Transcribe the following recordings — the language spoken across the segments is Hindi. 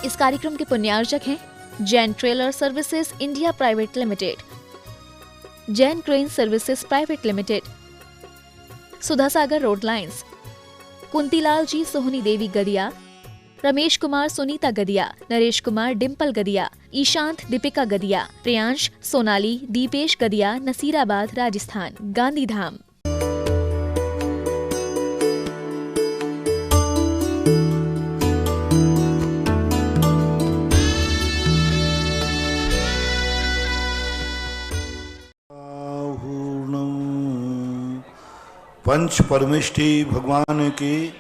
इस कार्यक्रम के पुण्यार्जक हैं Jain trailer services India private limited, Jain crane services private limited, Sudha Sagar road lines, Kuntilal ji Sohni Devi Gadiya, Ramesh Kumar Sunita Gadiya, Naresh Kumar Dimple Gadiya, Ishant Deepika Gadiya, Priyansh Sonali Deepesh Gadiya, Nasirabad Rajasthan, Gandhidham. पंच परमेष्टि भगवान की,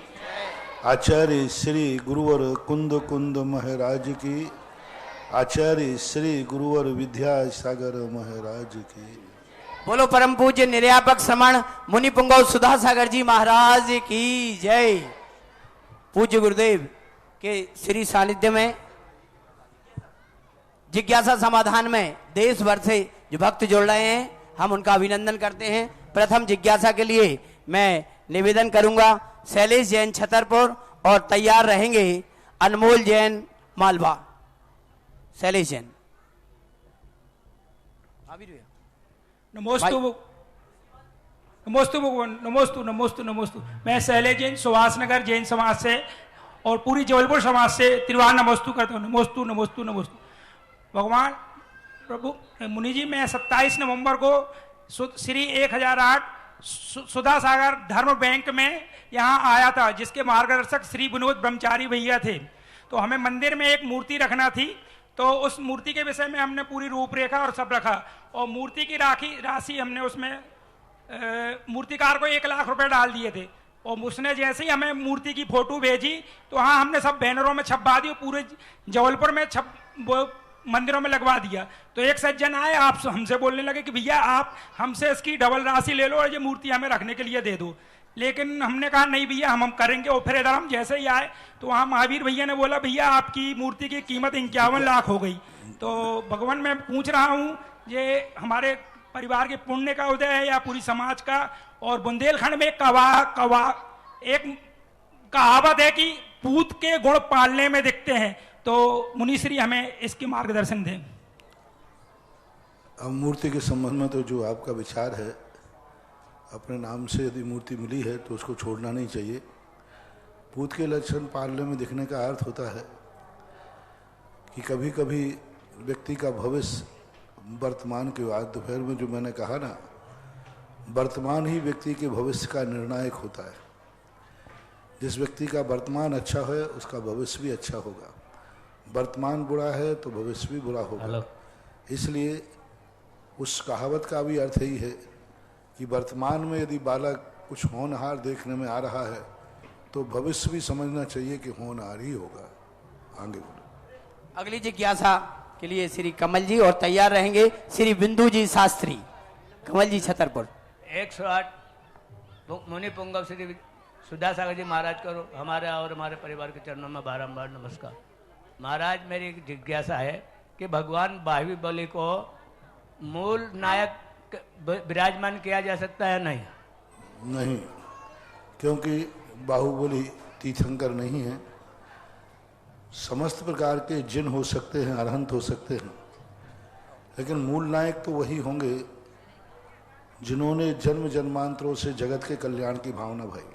आचार्य श्री गुरुवर कुंद कुंद महाराज की, आचार्य श्री गुरुवर विद्यासागर महाराज की। बोलो परम पूज्य निर्यापक श्रमण मुनि पुंगव सुधा सागर जी महाराज की जय। पूज्य गुरुदेव के श्री सानिध्य में जिज्ञासा समाधान में देश भर से जो भक्त जुड़ रहे हैं, हम उनका अभिनंदन करते हैं। प्रथम जिज्ञासा के लिए मैं निवेदन करूंगा शैलेश जैन छतरपुर और तैयार रहेंगे अनमोल जैन मालवा। शैलेश जैन। नमोस्तु नमोस्तु भगवान, नमोस्तु नमोस्तु नमोस्तु। मैं शैलेश जैन सुभाष नगर जैन समाज से और पूरी जबलपुर समाज से त्रिवार नमोस्तु करता हूँ। नमोस्तु नमोस्तु नमोस्तु। भगवान प्रभु मुनि जी, मैं 27 नवंबर को श्री 1008 सुधा सागर धर्म बैंक में यहाँ आया था, जिसके मार्गदर्शक श्री विनोद ब्रह्मचारी भैया थे। तो हमें मंदिर में एक मूर्ति रखना थी, तो उस मूर्ति के विषय में हमने पूरी रूपरेखा और सब रखा, और मूर्ति की राशि हमने उसमें मूर्तिकार को 1 लाख रुपए डाल दिए थे। और उसने जैसे ही हमें मूर्ति की फोटो भेजी तो हाँ, हमने सब बैनरों में छपवा दी, पूरे जबलपुर में मंदिरों में लगवा दिया। तो एक सज्जन आए, आप हमसे बोलने लगे कि भैया आप हमसे इसकी डबल राशि ले लो और ये मूर्ति हमें रखने के लिए दे दो। लेकिन हमने कहा नहीं भैया, हम करेंगे। और फिर इधर हम जैसे ही आए तो वहाँ महावीर भैया ने बोला भैया आपकी मूर्ति की कीमत 51 लाख हो गई। तो भगवान मैं पूछ रहा हूँ, ये हमारे परिवार के पुण्य का उदय है या पूरी समाज का? और बुंदेलखंड में एक कहावत है कि पूत के गुण पालने में दिखते हैं, तो मुनिश्री हमें इसके मार्गदर्शन दें। अब मूर्ति के संबंध में तो जो आपका विचार है, अपने नाम से यदि मूर्ति मिली है तो उसको छोड़ना नहीं चाहिए। पूत के लक्षण पालने में दिखने का अर्थ होता है कि कभी कभी व्यक्ति का भविष्य वर्तमान के बाद, दोपहर में जो मैंने कहा ना, वर्तमान ही व्यक्ति के भविष्य का निर्णायक होता है। जिस व्यक्ति का वर्तमान अच्छा है उसका भविष्य भी अच्छा होगा, वर्तमान बुरा है तो भविष्य भी बुरा होगा। इसलिए उस कहावत का भी अर्थ यही है कि वर्तमान में यदि बालक कुछ होनहार देखने में आ रहा है तो भविष्य भी समझना चाहिए कि होनहार ही होगा। आगे बोलो। अगली जिज्ञासा के लिए श्री कमल जी और तैयार रहेंगे श्री बिंदु जी शास्त्री। कमल जी छतरपुर। 108 मुनि पुंगव श्री सुधा सागर जी महाराज करो हमारे और हमारे परिवार के चरणों में बारंबार नमस्कार। महाराज, मेरी एक जिज्ञासा है कि भगवान बाहुबली को मूल नायक विराजमान किया जा सकता है? नहीं, क्योंकि बाहुबली तीर्थंकर नहीं है। समस्त प्रकार के जिन हो सकते हैं, अरहंत हो सकते हैं, लेकिन मूल नायक तो वही होंगे जिन्होंने जन्म जन्मांतरों से जगत के कल्याण की भावना भाई,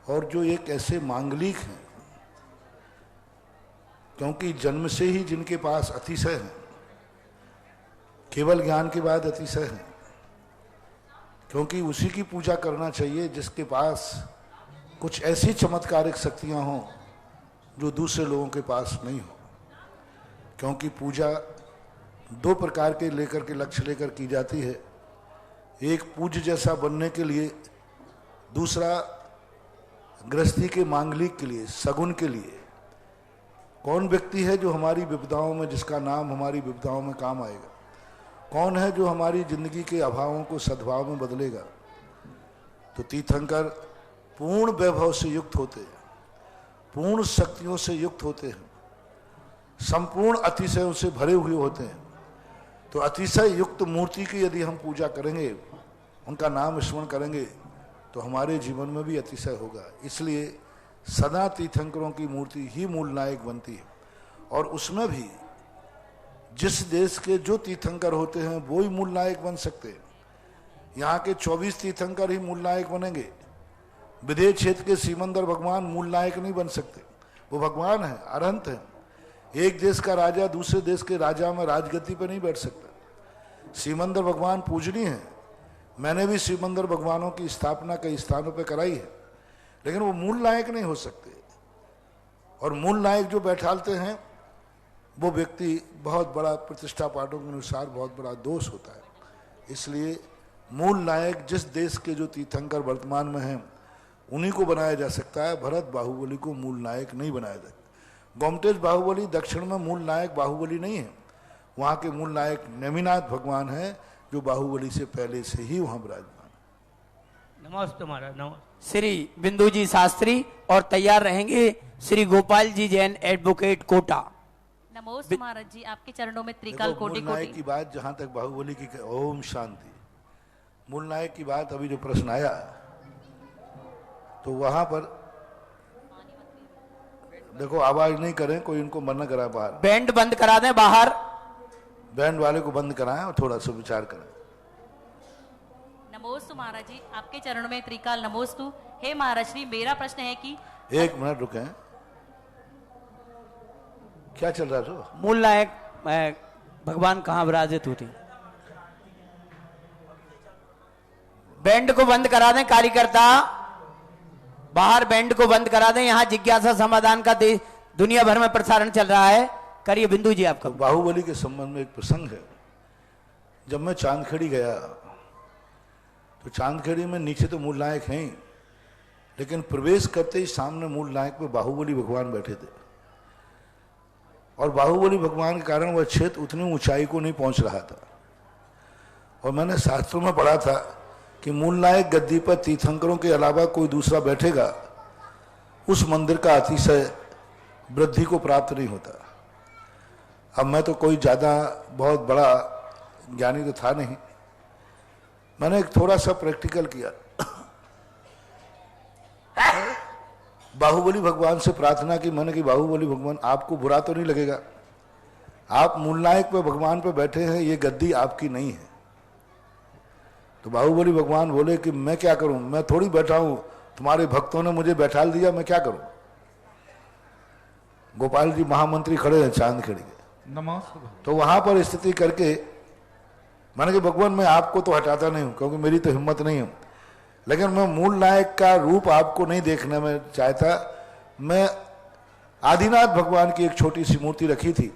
और जो एक ऐसे मांगलिक हैं, क्योंकि जन्म से ही जिनके पास अतिशय है, केवल ज्ञान के बाद अतिशय है, क्योंकि उसी की पूजा करना चाहिए जिसके पास कुछ ऐसी चमत्कारिक शक्तियां हों जो दूसरे लोगों के पास नहीं हो। क्योंकि पूजा 2 प्रकार के लेकर के लक्ष्य लेकर की जाती है, एक पूज्य जैसा बनने के लिए, दूसरा गृहस्थी के मांगलिक के लिए, सगुन के लिए। कौन व्यक्ति है जो हमारी विपदाओं में, जिसका नाम हमारी विपदाओं में काम आएगा? कौन है जो हमारी जिंदगी के अभावों को सद्भाव में बदलेगा? तो तीर्थंकर पूर्ण वैभव से युक्त होते हैं, पूर्ण शक्तियों से युक्त होते हैं, संपूर्ण अतिशयों से भरे हुए होते हैं। तो अतिशय युक्त मूर्ति की यदि हम पूजा करेंगे, उनका नाम स्मरण करेंगे, तो हमारे जीवन में भी अतिशय होगा। इसलिए सदा तीर्थंकरों की मूर्ति ही मूल नायक बनती है। और उसमें भी जिस देश के जो तीर्थंकर होते हैं वो ही मूल नायक बन सकते हैं। यहाँ के 24 तीर्थंकर ही मूल नायक बनेंगे। विदेश क्षेत्र के सीमंदर भगवान मूल नायक नहीं बन सकते, वो भगवान है, अरहंत है। एक देश का राजा दूसरे देश के राजा में राजगद्दी पर नहीं बैठ सकता। सीमंदर भगवान पूजनीय है, मैंने भी सीमंदर भगवानों की स्थापना कई स्थानों पर कराई है, लेकिन वो मूल नायक नहीं हो सकते। और मूल नायक जो बैठालते हैं वो व्यक्ति बहुत बड़ा, प्रतिष्ठा पाठों के अनुसार बहुत बड़ा दोष होता है। इसलिए मूल नायक जिस देश के जो तीर्थंकर वर्तमान में हैं उन्हीं को बनाया जा सकता है। भरत बाहुबली को मूल नायक नहीं बनाया जाता। गोमतेज बाहुबली दक्षिण में मूल नायक बाहुबली नहीं है, वहाँ के मूल नायक नेमिनाथ भगवान है जो बाहुबली से पहले से ही वहाँ विराजमान। नमस्ते महाराज, नमस्ते। श्री बिंदु जी शास्त्री और तैयार रहेंगे श्री गोपाल जी जैन एडवोकेट कोटा। नमोस्तु महाराज जी, आपके चरणों में त्रिकाल कोटि मूल नायक कोटि। की बात जहाँ तक बाहुबली की, ओम शांति। मूल नायक की बात अभी जो प्रश्न आया तो वहां पर देखो, आवाज नहीं करें, कोई इनको मना करा बाहर। बैंड बंद करा दें बाहर। बैंड वाले को बंद कराएं और थोड़ा सा विचार करें। नमोस्तु महाराज जी, आपके चरणों में त्रिकाल नमोस्तु। हे महाराज श्री, मेरा प्रश्न है कि एक मिनट रुकें, क्या चल रहा है? तो मूल नायक भगवान कहाँ विराजित होते? बैंड को बंद करा दें कार्यकर्ता, बाहर बैंड को बंद करा दें। यहाँ जिज्ञासा समाधान का दुनिया भर में प्रसारण चल रहा है। करिए बिंदु जी आपका। बाहुबली के संबंध में एक प्रसंग है। जब मैं चांदखेड़ी गया तो चांदखेड़ी में नीचे तो मूल नायक हैं ही, लेकिन प्रवेश करते ही सामने मूल नायक पे बाहुबली भगवान बैठे थे। और बाहुबली भगवान के कारण वह क्षेत्र उतनी ऊंचाई को नहीं पहुंच रहा था। और मैंने शास्त्रों में पढ़ा था कि मूल नायक गद्दी पर तीर्थंकरों के अलावा कोई दूसरा बैठेगा, उस मंदिर का अतिशय वृद्धि को प्राप्त नहीं होता। अब मैं तो कोई ज़्यादा बहुत बड़ा ज्ञानी तो था नहीं, मैंने एक थोड़ा सा प्रैक्टिकल किया। बाहुबली भगवान से प्रार्थना की मैंने कि बाहुबली भगवान, आपको बुरा तो नहीं लगेगा, आप मूल नायक पे भगवान पे बैठे हैं, ये गद्दी आपकी नहीं है। तो बाहुबली भगवान बोले कि मैं क्या करूं, मैं थोड़ी बैठा हूं, तुम्हारे भक्तों ने मुझे बैठाल दिया, मैं क्या करूं। गोपाल जी महामंत्री खड़े हैं चांदखेड़ी के, तो वहां पर स्थिति करके मैंने कि भगवान मैं आपको तो हटाता नहीं हूं, क्योंकि मेरी तो हिम्मत नहीं है, लेकिन मैं मूल नायक का रूप आपको नहीं देखने में चाहता। मैं आदिनाथ भगवान की एक छोटी सी मूर्ति रखी थी,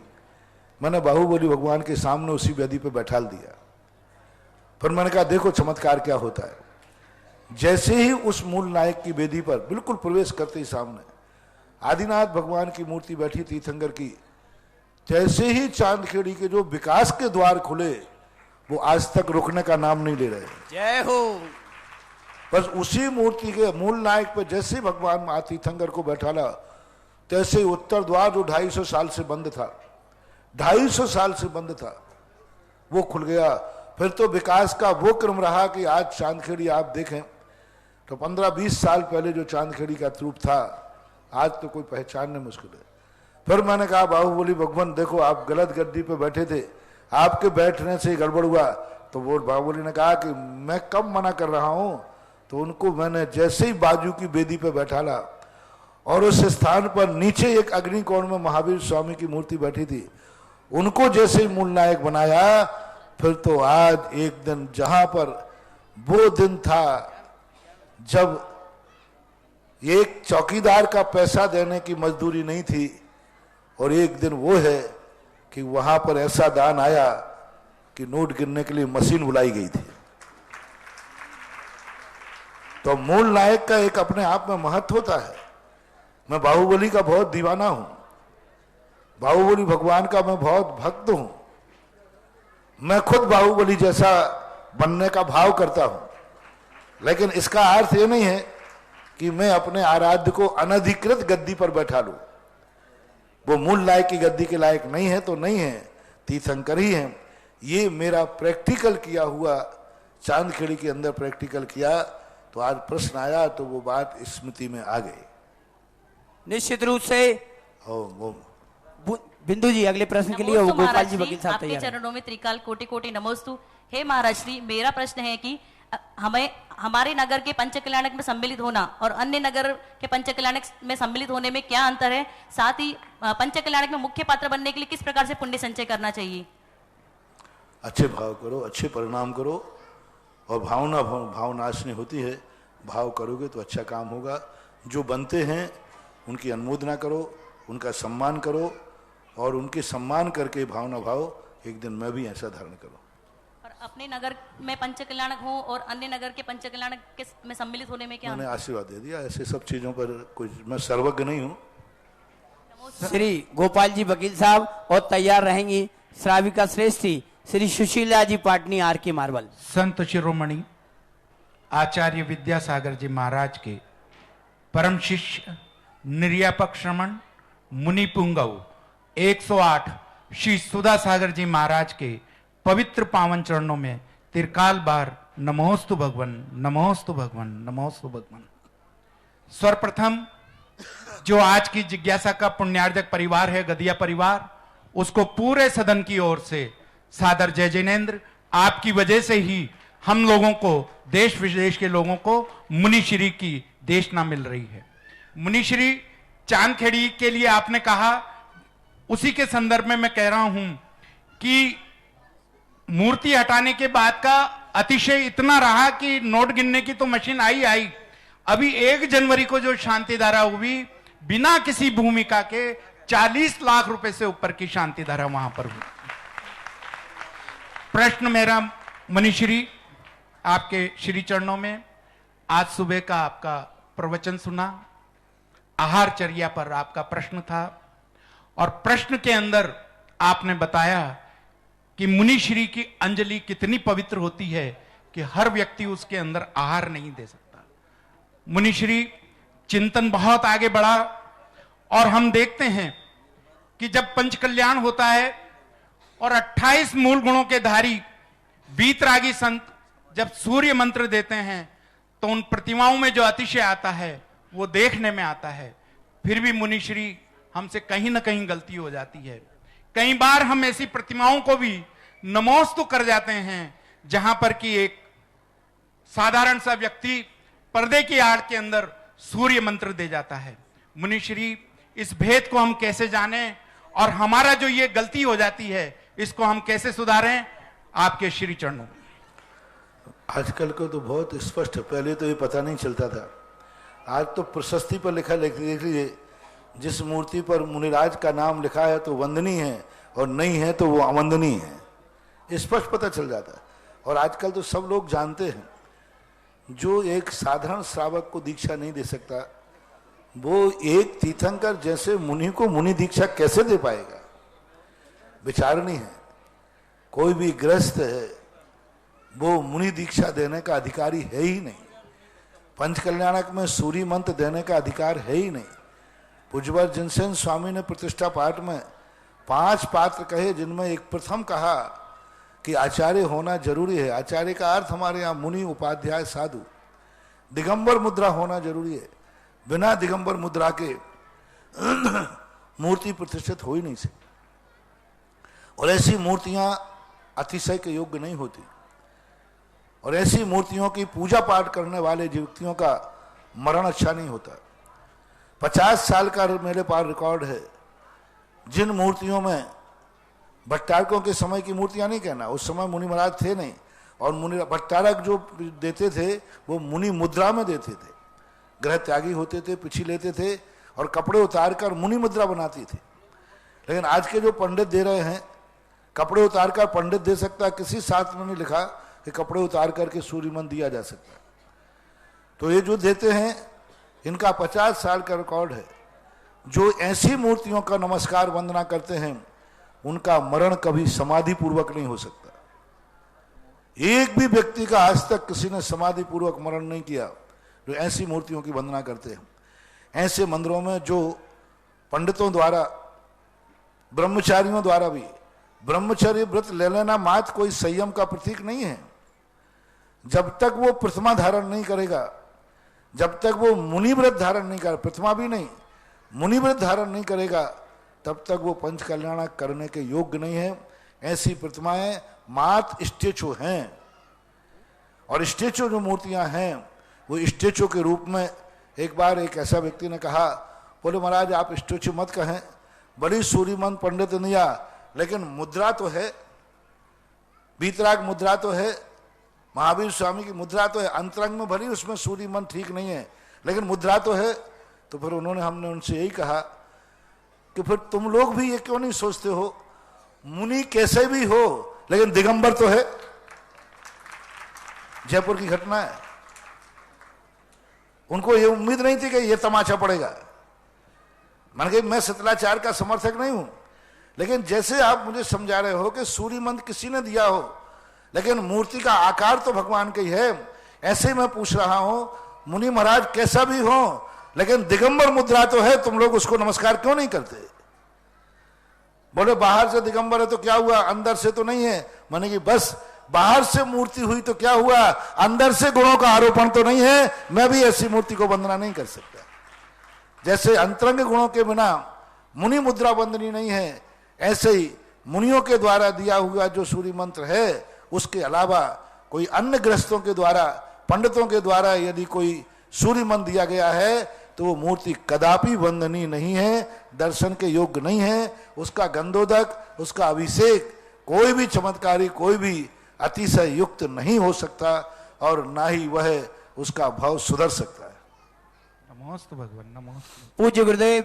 मैंने बाहुबली भगवान के सामने उसी वेदी पे बैठाल दिया। फिर मैंने कहा देखो चमत्कार क्या होता है। जैसे ही उस मूल नायक की वेदी पर बिल्कुल प्रवेश करते ही सामने आदिनाथ भगवान की मूर्ति बैठी तीर्थंकर की, जैसे ही चांदखेड़ी के जो विकास के द्वार खुले वो आज तक रुकने का नाम नहीं ले रहे। जय हो। बस उसी मूर्ति के मूल नायक पे जैसे ही भगवान तीर्थंकर को बैठाला, तैसे ही उत्तर द्वार जो 250 साल से बंद था, 250 साल से बंद था, वो खुल गया। फिर तो विकास का वो क्रम रहा कि आज चांदखेड़ी आप देखें तो 15-20 साल पहले जो चांदखेड़ी का रूप था आज तो कोई पहचानने मुश्किल है। फिर मैंने कहा बाहुबली भगवान देखो आप गलत गद्दी पे बैठे थे, आपके बैठने से गड़बड़ हुआ। तो वो बाहुबली ने कहा कि मैं कब मना कर रहा हूं। तो उनको मैंने जैसे ही बाजू की बेदी पे बैठाला और उस स्थान पर नीचे एक अग्निकोण में महावीर स्वामी की मूर्ति बैठी थी, उनको जैसे ही मूल नायक बनाया, फिर तो आज एक दिन जहां पर वो दिन था जब एक चौकीदार का पैसा देने की मजदूरी नहीं थी, और एक दिन वो है कि वहां पर ऐसा दान आया कि नोट गिनने के लिए मशीन बुलाई गई थी। तो मूल नायक का एक अपने आप में महत्व होता है। मैं बाहुबली का बहुत दीवाना हूं, बाहुबली भगवान का मैं बहुत भक्त हूं, मैं खुद बाहुबली जैसा बनने का भाव करता हूं, लेकिन इसका अर्थ ये नहीं है कि मैं अपने आराध्य को अनधिकृत गद्दी पर बैठा लूं। वो मूल नायक की गद्दी के लायक नहीं है तो नहीं है, तीर्थंकर ही है। ये मेरा प्रैक्टिकल किया हुआ, चांदखेड़ी के अंदर प्रैक्टिकल किया, तो आज प्रश्न आया तो वो बात स्मृति में आ गई। निश्चित रूप से वो बिंदु जी अगले प्रश्न के लिए नमोस्तु गोपाल महाराज जी श्री, वकील साहब आपके तैयार हैं। चरणों में त्रिकाल कोटि कोटि नमोस्तु। हे महाराज श्री, मेरा प्रश्न है कि हमें हमारे नगर के पंचकल्याणक में सम्मिलित होना और अन्य नगर के पंचकल्याणक में सम्मिलित होने में क्या अंतर है? साथ ही पंचकल्याणक में मुख्य पात्र बनने के लिए किस प्रकार से पुण्य संचय करना चाहिए? अच्छे भाव करो, अच्छे परिणाम करो, और भावनाशनी होती है। भाव करोगे तो अच्छा काम होगा। जो बनते हैं उनकी अनुमोदना करो, उनका सम्मान करो, और उनके सम्मान करके भावना भाव एक दिन मैं भी ऐसा धारण करूं। और अपने नगर में पंचकल्याणक हो और अन्य नगर के पंचकल्याणक के में सम्मिलित होने में क्या मैंने आशीर्वाद दे दिया। ऐसे सब चीजों पर कुछ मैं सर्वज्ञ नहीं हूं। श्री गोपाल जी वकील साहब, और तैयार रहेंगी श्राविका श्रेष्ठी श्री सुशीला जी पाटनी आर के मार्बल। संत शिरोमणि आचार्य विद्यासागर जी महाराज के परम शिष्य निर्यापक श्रमण मुनि पुंगव 108 श्री सुधा सागर जी महाराज के पवित्र पावन चरणों में तिरकाल बार नमोस्तु भगवन, नमोस्तु भगवन, नमोस्तु भगवन। सर्वप्रथम जो आज की जिज्ञासा का पुण्यार्जक परिवार है, गदिया परिवार, उसको पूरे सदन की ओर से सादर जय जिनेन्द्र। आपकी वजह से ही हम लोगों को, देश विदेश के लोगों को मुनिश्री की देशना मिल रही है। मुनिश्री चांदखेड़ी के लिए आपने कहा, उसी के संदर्भ में मैं कह रहा हूं कि मूर्ति हटाने के बाद का अतिशय इतना रहा कि नोट गिनने की तो मशीन आई। अभी 1 जनवरी को जो शांति धारा हुई, बिना किसी भूमिका के 40 लाख रुपए से ऊपर की शांति धारा वहां पर हुई। प्रश्न मेरा मनीश्री आपके श्री चरणों में, आज सुबह का आपका प्रवचन सुना, आहारचर्या पर आपका प्रश्न था, और प्रश्न के अंदर आपने बताया कि मुनिश्री की अंजलि कितनी पवित्र होती है कि हर व्यक्ति उसके अंदर आहार नहीं दे सकता। मुनिश्री चिंतन बहुत आगे बढ़ा, और हम देखते हैं कि जब पंचकल्याण होता है और 28 मूल गुणों के धारी बीतरागी संत जब सूर्य मंत्र देते हैं, तो उन प्रतिमाओं में जो अतिशय आता है वो देखने में आता है। फिर भी मुनिश्री हमसे कहीं ना कहीं गलती हो जाती है। कई बार हम ऐसी प्रतिमाओं को भी नमोस्तु कर जाते हैं जहां पर कि एक साधारण सा व्यक्ति पर्दे की आड़ के अंदर सूर्य मंत्र दे जाता है। मुनिश्री, इस भेद को हम कैसे जानें, और हमारा जो ये गलती हो जाती है इसको हम कैसे सुधारें? आपके श्री चरणों। आजकल को तो बहुत स्पष्ट है, पहले तो ये पता नहीं चलता था। आज तो प्रशस्ति पर लिखा देख लीजिए, जिस मूर्ति पर मुनिराज का नाम लिखा है तो वंदनीय है, और नहीं है तो वो अवंदनीय है, स्पष्ट पता चल जाता है। और आजकल तो सब लोग जानते हैं, जो एक साधारण श्रावक को दीक्षा नहीं दे सकता, वो एक तीर्थंकर जैसे मुनि को मुनि दीक्षा कैसे दे पाएगा? विचारणी है। कोई भी गृहस्थ है वो मुनि दीक्षा देने का अधिकारी है ही नहीं। पंचकल्याणक में सूर्य मंत्र देने का अधिकार है ही नहीं। पूज्यवर जिनसेन स्वामी ने प्रतिष्ठा पाठ में 5 पात्र कहे, जिनमें एक प्रथम कहा कि आचार्य होना जरूरी है। आचार्य का अर्थ हमारे यहाँ मुनि, उपाध्याय, साधु। दिगंबर मुद्रा होना जरूरी है। बिना दिगंबर मुद्रा के मूर्ति प्रतिष्ठित हो ही नहीं सकती, और ऐसी मूर्तियां अतिशय के योग्य नहीं होती। और ऐसी मूर्तियों की पूजा पाठ करने वाले व्यक्तियों का मरण अच्छा नहीं होता। 50 साल का मेरे पास रिकॉर्ड है, जिन मूर्तियों में, भट्टारकों के समय की मूर्तियां नहीं कहना, उस समय मुनि महाराज थे नहीं, और मुनि भट्टारक जो देते थे वो मुनि मुद्रा में देते थे। ग्रह त्यागी होते थे, पिछी लेते थे, और कपड़े उतार कर मुनि मुद्रा बनाती थी। लेकिन आज के जो पंडित दे रहे हैं, कपड़े उतार कर पंडित दे सकता है, किसी शास्त्र में नहीं लिखा कि कपड़े उतार करके सूर्य मंत्र दिया जा सकता है। तो ये जो देते हैं, इनका 50 साल का रिकॉर्ड है। जो ऐसी मूर्तियों का नमस्कार वंदना करते हैं, उनका मरण कभी समाधि पूर्वक नहीं हो सकता। एक भी व्यक्ति का आज तक किसी ने समाधि पूर्वक मरण नहीं किया जो ऐसी मूर्तियों की वंदना करते हैं। ऐसे मंदिरों में जो पंडितों द्वारा, ब्रह्मचारियों द्वारा भी, ब्रह्मचर्य व्रत ले लेना मात्र कोई संयम का प्रतीक नहीं है। जब तक वो प्रतिमा धारण नहीं करेगा, जब तक वो मुनि व्रत धारण नहीं कर, प्रतिमा भी नहीं, मुनि व्रत धारण नहीं करेगा तब तक वो पंच कल्याण करने के योग्य नहीं है। ऐसी प्रतिमाएं मात स्टेचू हैं, और स्टेचू जो मूर्तियां हैं वो स्टेचू के रूप में। एक बार एक ऐसा व्यक्ति ने कहा, बोले महाराज आप स्टेचू मत कहें, बड़ी सूरीमंत पंडित निया, लेकिन मुद्रा तो है, बीतराग मुद्रा तो है, महावीर स्वामी की मुद्रा तो है, अंतरंग में भली उसमें सूरीमंत ठीक नहीं है, लेकिन मुद्रा तो है। तो फिर हमने उनसे यही कहा कि फिर तुम लोग भी ये क्यों नहीं सोचते हो, मुनि कैसे भी हो लेकिन दिगंबर तो है। जयपुर की घटना है, उनको ये उम्मीद नहीं थी कि ये तमाचा पड़ेगा। मान के मैं सतलाचार का समर्थक नहीं हूं, लेकिन जैसे आप मुझे समझा रहे हो कि सूर्यमंत्र किसी ने दिया हो लेकिन मूर्ति का आकार तो भगवान का ही है, ऐसे मैं पूछ रहा हूं मुनि महाराज कैसा भी हो लेकिन दिगंबर मुद्रा तो है, तुम लोग उसको नमस्कार क्यों नहीं करते? बोले बाहर से दिगंबर है तो क्या हुआ, अंदर से तो नहीं है। माने कि बस बाहर से मूर्ति हुई तो क्या हुआ, अंदर से गुणों का आरोपण तो नहीं है, मैं भी ऐसी मूर्ति को वंदना नहीं कर सकता। जैसे अंतरंग गुणों के बिना मुनि मुद्रा वंदनी नहीं है, ऐसे ही मुनियों के द्वारा दिया हुआ जो सूर्य मंत्र है उसके अलावा कोई अन्य ग्रस्तों के द्वारा, पंडितों के द्वारा यदि कोई सूर्य मंत्र दिया गया है तो वो मूर्ति कदापि वंदनीय नहीं है, दर्शन के योग्य नहीं है। उसका गंधोदक, उसका अभिषेक, कोई भी चमत्कारी, कोई भी अतिशय युक्त नहीं हो सकता और ना ही वह उसका भाव सुधर सकता है। नमोस्तु भगवान, नमोस्तु। पूज्य गुरुदेव,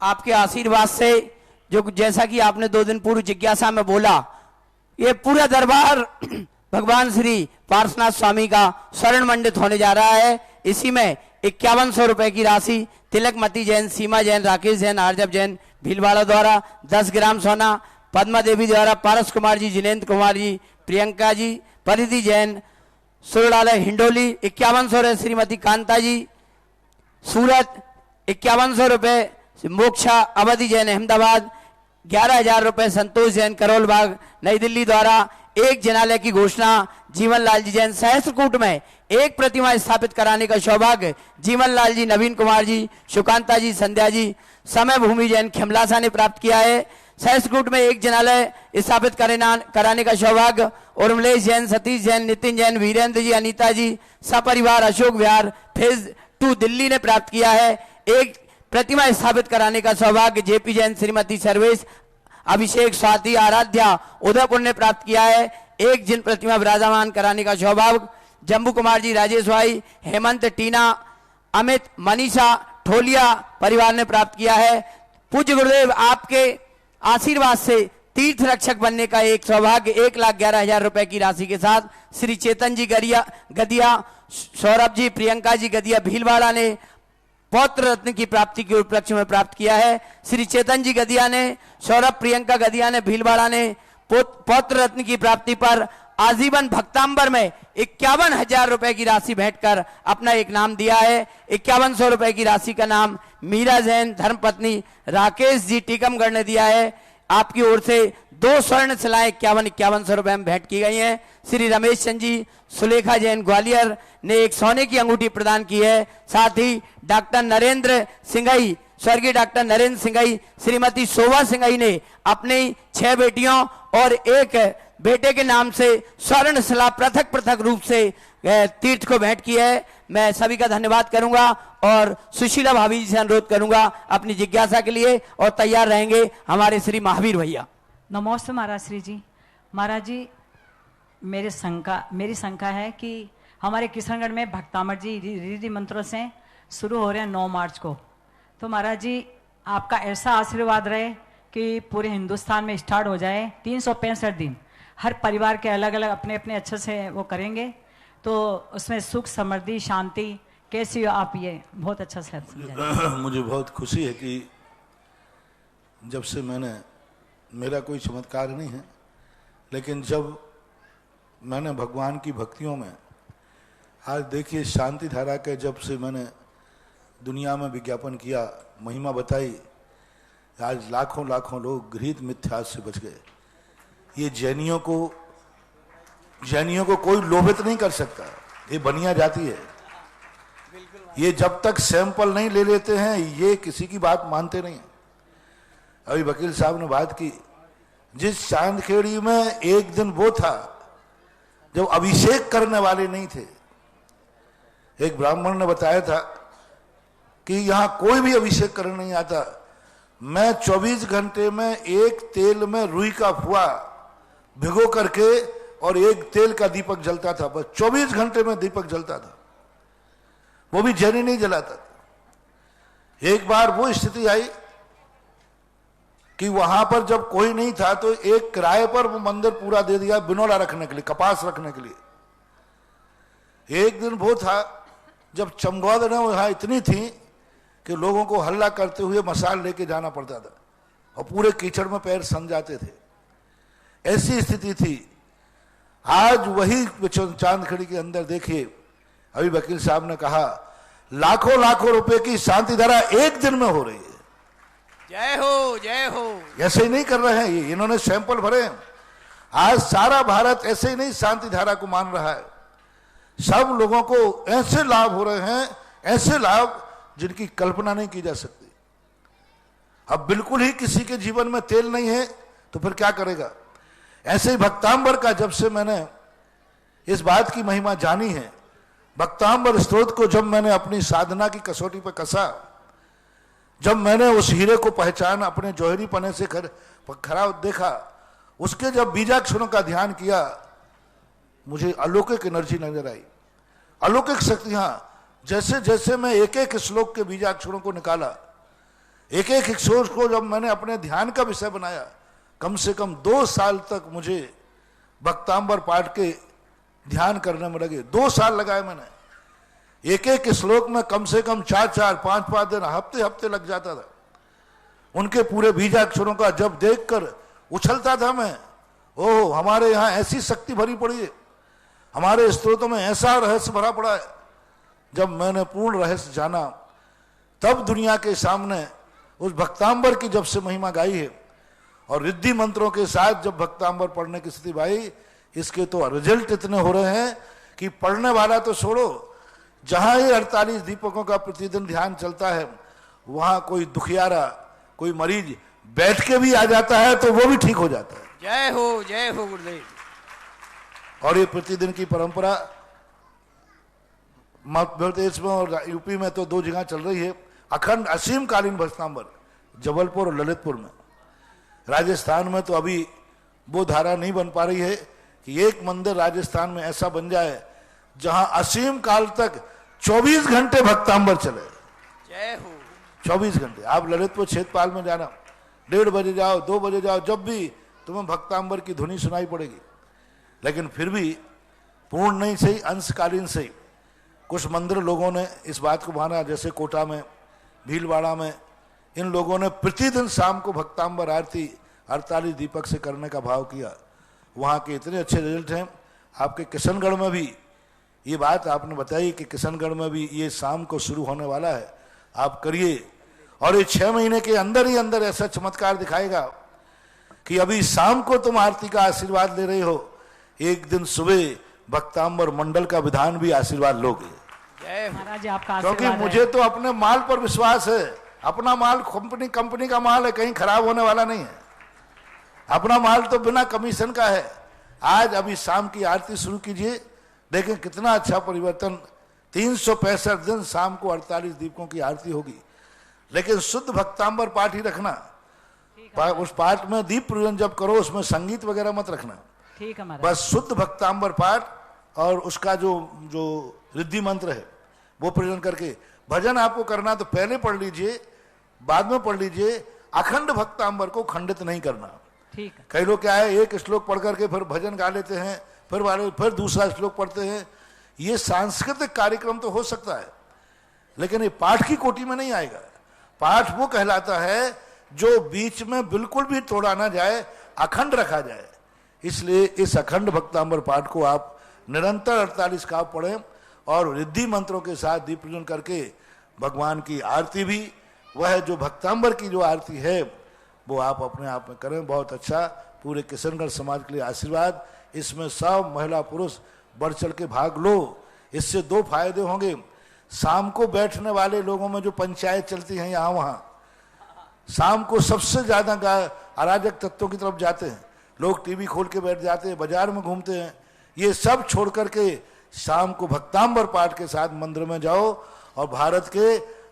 आपके आशीर्वाद से जो जैसा कि आपने 2 दिन पूर्व जिज्ञासा में बोला, ये पूरा दरबार भगवान श्री पार्श्वनाथ स्वामी का शरण मंडित होने जा रहा है। इसी में 5100 रुपए की राशि तिलकमती जैन, सीमा जैन, राकेश जैन, आर्जब जैन भीलवाड़ा द्वारा 10 ग्राम सोना, पद्मा देवी द्वारा पारस कुमार जी, जिनेन्द्र कुमार जी, प्रियंका जी, परिधि जैन, सुरलालय हिंडोली 5100 श्रीमती कांता जी सूरत, 5100 रुपए मोक्षा अवधि जैन अहमदाबाद, 11,000 रुपए संतोष जैन करोल बाग नई दिल्ली द्वारा एक जनालय की घोषणा जीवन लाल जी जैन सहस्त्रकूट में एक प्रतिमा स्थापित कराने का सौभाग्य जीवन लाल जी, नवीन कुमार जी, सुकांता जी, संध्या जी, समय भूमि जैन खिमलासा ने प्राप्त किया है। सहस्त्रकूट में एक जनालय स्थापित कराने का सौभाग्य उर्मलेश जैन, सतीश जैन, नितिन जैन, वीरेंद्र जी, अनीता जी, सपरिवार अशोक विहार फेज 2 दिल्ली ने प्राप्त किया है। एक प्रतिमा स्थापित कराने का सौभाग्य जेपी जैन, श्रीमती सर्वेश, अभिषेक, स्वाति, आराध्या उदयपुर ने प्राप्त किया है। एक जिन प्रतिमा विराजमान कराने का सौभाग्य जम्बू कुमार जी, राजेश भाई, हेमंत, टीना, अमित, मनीषा ठोलिया परिवार ने प्राप्त किया है। पूज्य गुरुदेव, आपके आशीर्वाद से तीर्थ रक्षक बनने का एक सौभाग्य 1,11,000 रुपए की राशि के साथ श्री चेतन जी गदिया, सौरभ जी, प्रियंका जी गदिया भीलवाड़ा ने पौत्र रत्न की प्राप्ति के उपलक्ष्य में प्राप्त किया है। श्री चेतन जी गदिया ने, सौरभ, प्रियंका गदिया ने भीलवाड़ा ने पौत्र रत्न की प्राप्ति पर आजीवन भक्तांबर में 51,000 रुपए की राशि भेंट कर अपना एक नाम दिया है। 5100 रुपए की राशि का नाम मीरा जैन धर्मपत्नी राकेश जी टीकमगढ़ ने दिया है। आपकी ओर से 2 स्वर्ण शिलाएं 51,100 रुपए में भेंट की गई हैं। श्री रमेश चंद जी, सुलेखा जैन ग्वालियर ने एक सोने की अंगूठी प्रदान की है। साथ ही डॉक्टर नरेंद्र सिंघई, स्वर्गीय डॉक्टर नरेंद्र सिंघई, श्रीमती शोभा सिंघई ने अपनी 6 बेटियों और 1 बेटे के नाम से स्वर्ण शिला पृथक पृथक रूप से तीर्थ को भेंट की है। मैं सभी का धन्यवाद करूंगा और सुशीला भाभी जी से अनुरोध करूंगा अपनी जिज्ञासा के लिए, और तैयार रहेंगे हमारे श्री महावीर भैया। नमस्ते महाराज श्री जी। महाराज जी, मेरी शंका है कि हमारे किशनगढ़ में भक्तामठ जी रिद्धि मंत्रों से शुरू हो रहे हैं 9 मार्च को, तो महाराज जी आपका ऐसा आशीर्वाद रहे कि पूरे हिंदुस्तान में स्टार्ट हो जाए। 365 दिन हर परिवार के अलग अलग अपने अपने अच्छे से वो करेंगे, तो उसमें सुख, समृद्धि, शांति कैसी हो आप, ये बहुत अच्छा से समझाएं। मुझे बहुत खुशी है कि जब से मेरा कोई चमत्कार नहीं है, लेकिन जब मैंने भगवान की भक्तियों में आज देखिए शांति धारा के जब से मैंने दुनिया में विज्ञापन किया, महिमा बताई, आज लाखों लाखों लोग गृहीत मिथ्या से बच गए। ये जैनियों को कोई लोभित नहीं कर सकता, ये बनिया जाती है। ये जब तक सैंपल नहीं ले लेते हैं ये किसी की बात मानते नहीं। अभी वकील साहब ने बात की, जिस चांदखेड़ी में एक दिन वो था जब अभिषेक करने वाले नहीं थे। एक ब्राह्मण ने बताया था कि यहां कोई भी अभिषेक करने नहीं आता। मैं 24 घंटे में एक तेल में रुई का फुआ भिगो करके और एक तेल का दीपक जलता था, बस 24 घंटे में दीपक जलता था, वो भी जनी नहीं जलाता था। एक बार वो स्थिति आई कि वहां पर जब कोई नहीं था तो एक किराए पर वो मंदिर पूरा दे दिया बिनौला रखने के लिए, कपास रखने के लिए। एक दिन वो था जब चमगादड़ें वहां इतनी थी कि लोगों को हल्ला करते हुए मसाल लेके जाना पड़ता था और पूरे कीचड़ में पैर सन जाते थे। ऐसी स्थिति थी। आज वही चांदखेड़ी के अंदर देखिए, अभी वकील साहब ने कहा लाखों लाखों रुपए की शांति धारा एक दिन में हो रही है। जय हो, जय हो। ऐसे ही नहीं कर रहे हैं ये, इन्होंने सैंपल भरे हैं। आज सारा भारत ऐसे ही नहीं शांति धारा को मान रहा है। सब लोगों को ऐसे लाभ हो रहे हैं, ऐसे लाभ जिनकी कल्पना नहीं की जा सकती। अब बिल्कुल ही किसी के जीवन में तेल नहीं है तो फिर क्या करेगा। ऐसे ही भक्तांबर का जब से मैंने इस बात की महिमा जानी है, भक्तांबर स्तोत्र को जब मैंने अपनी साधना की कसौटी पर कसा, जब मैंने उस हीरे को पहचान अपने जौहरी पने से खरा देखा, उसके जब बीजाक्षरों का ध्यान किया, मुझे अलौकिक एनर्जी नजर आई, अलौकिक शक्तियां। जैसे जैसे मैं एक एक श्लोक के बीजाक्षरों को निकाला, एक एक श्लोक को जब मैंने अपने ध्यान का विषय बनाया, कम से कम 2 साल तक मुझे भक्तांबर पाठ के ध्यान करने में लगे। 2 साल लगाए मैंने। एक एक श्लोक में कम से कम 4-4, 5-5 दिन, हफ्ते हफ्ते लग जाता था। उनके पूरे बीजाक्षरों का जब देखकर उछलता था मैं, ओह हमारे यहाँ ऐसी शक्ति भरी पड़ी है, हमारे स्तोत्रों में ऐसा रहस्य भरा पड़ा है। जब मैंने पूर्ण रहस्य जाना, तब दुनिया के सामने उस भक्तांबर की जब से महिमा गाई है और रिद्धि मंत्रों के साथ जब भक्तांबर पढ़ने की स्थिति आई, इसके तो रिजल्ट इतने हो रहे हैं कि पढ़ने वाला तो छोड़ो, जहां ही 48 दीपकों का प्रतिदिन ध्यान चलता है वहां कोई दुखियारा, कोई मरीज बैठ के भी आ जाता है तो वो भी ठीक हो जाता है। जय हो गुरुदेव। और ये प्रतिदिन की परंपरा मध्य प्रदेश में और यूपी में तो 2 जगह चल रही है, अखंड असीम कालीन भस्मांबर, जबलपुर और ललितपुर में। राजस्थान में तो अभी वो धारा नहीं बन पा रही है कि एक मंदिर राजस्थान में ऐसा बन जाए जहां असीम काल तक 24 घंटे भक्तांबर चले। जय हो। 24 घंटे। आप ललितपुर क्षेत्रपाल में जाना, 1:30 बजे जाओ, 2 बजे जाओ, जब भी तुम्हें भक्तांबर की धुनी सुनाई पड़ेगी। लेकिन फिर भी पूर्ण नहीं सही, अंशकालीन सही। कुछ मंदिर लोगों ने इस बात को माना, जैसे कोटा में, भीलवाड़ा में, इन लोगों ने प्रतिदिन शाम को भक्तांबर आरती 48 दीपक से करने का भाव किया। वहाँ के इतने अच्छे रिजल्ट हैं। आपके किशनगढ़ में भी ये बात आपने बताई कि किशनगढ़ में भी ये शाम को शुरू होने वाला है, आप करिए। और ये 6 महीने के अंदर ही अंदर ऐसा चमत्कार दिखाएगा कि अभी शाम को तुम आरती का आशीर्वाद ले रहे हो, एक दिन सुबह भक्तांबर मंडल का विधान भी आशीर्वाद लोगे। महाराज आपका क्योंकि मुझे तो अपने माल पर विश्वास है। अपना माल कंपनी का माल है, कहीं खराब होने वाला नहीं है। अपना माल तो बिना कमीशन का है। आज अभी शाम की आरती शुरू कीजिए, देखें कितना अच्छा परिवर्तन। 365 दिन शाम को 48 दीपकों की आरती होगी। लेकिन शुद्ध भक्तांबर पाठ ही रखना। उस पाठ में दीप पूजन जब करो उसमें संगीत वगैरह मत रखना। ठीक है, बस शुद्ध भक्तांबर पाठ और उसका जो रिद्धि मंत्र है वो पूजन करके, भजन आपको करना तो पहले पढ़ लीजिए, बाद में पढ़ लीजिए। अखंड भक्तांबर को खंडित नहीं करना। ठीक है। कई लोग क्या है, एक श्लोक पढ़ करके फिर भजन गा लेते हैं, फिर दूसरा श्लोक पढ़ते हैं। ये सांस्कृतिक कार्यक्रम तो हो सकता है, लेकिन ये पाठ की कोटि में नहीं आएगा। पाठ वो कहलाता है जो बीच में बिल्कुल भी तोड़ा ना जाए, अखंड रखा जाए। इसलिए इस अखंड भक्तांबर पाठ को आप निरंतर 48 का पढ़ें और रिद्धि मंत्रों के साथ दीप पूजन करके भगवान की आरती भी, वह जो भक्तांबर की जो आरती है वो आप अपने आप में करें। बहुत अच्छा। पूरे किशनगढ़ समाज के लिए आशीर्वाद। इसमें सब महिला पुरुष बढ़ चढ़ के भाग लो। इससे 2 फायदे होंगे। शाम को बैठने वाले लोगों में जो पंचायत चलती है यहाँ वहाँ, शाम को सबसे ज्यादा अराजक तत्वों की तरफ जाते हैं लोग, टीवी खोल के बैठ जाते हैं, बाजार में घूमते हैं। ये सब छोड़ करके शाम को भक्तांबर पाठ के साथ मंदिर में जाओ, और भारत के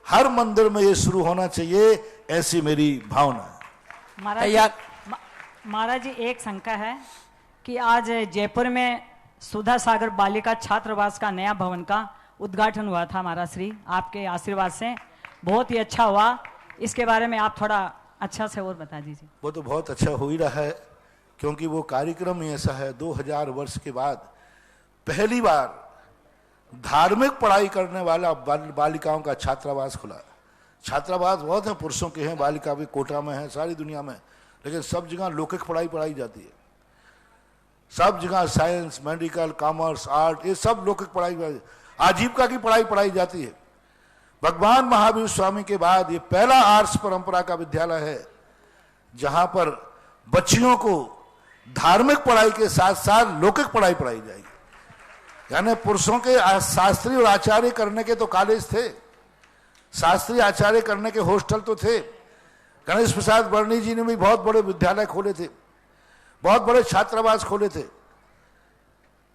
हर मंदिर में ये शुरू होना चाहिए, ऐसी मेरी भावना है। महाराज जी, एक शंका है कि आज जयपुर में सुधा सागर बालिका छात्रावास का नया भवन का उद्घाटन हुआ था महाराज श्री, आपके आशीर्वाद से बहुत ही अच्छा हुआ। इसके बारे में आप थोड़ा अच्छा से और बता दीजिए। वो तो बहुत अच्छा हो ही रहा है, क्योंकि वो कार्यक्रम ही ऐसा है, 2000 वर्ष के बाद पहली बार धार्मिक पढ़ाई करने वाला बालिकाओं का छात्रावास खुला। छात्रावास बहुत हैं, पुरुषों के हैं, बालिका भी कोटा में है, सारी दुनिया में, लेकिन सब जगह लौकिक पढ़ाई पढ़ाई जाती है। सब जगह साइंस, मेडिकल, कॉमर्स, आर्ट, ये सब लौकिक पढ़ाई, आजीविका की पढ़ाई पढ़ाई जाती है। भगवान महावीर स्वामी के बाद ये पहला आर्ट्स परंपरा का विद्यालय है जहां पर बच्चियों को धार्मिक पढ़ाई के साथ साथ लौकिक पढ़ाई पढ़ाई जाएगी। यानी पुरुषों के शास्त्री और आचार्य करने के तो कॉलेज थे, शास्त्री आचार्य करने के हॉस्टल तो थे। गणेश प्रसाद वर्णी जी ने भी बहुत बड़े विद्यालय खोले थे, बहुत बड़े छात्रावास खोले थे,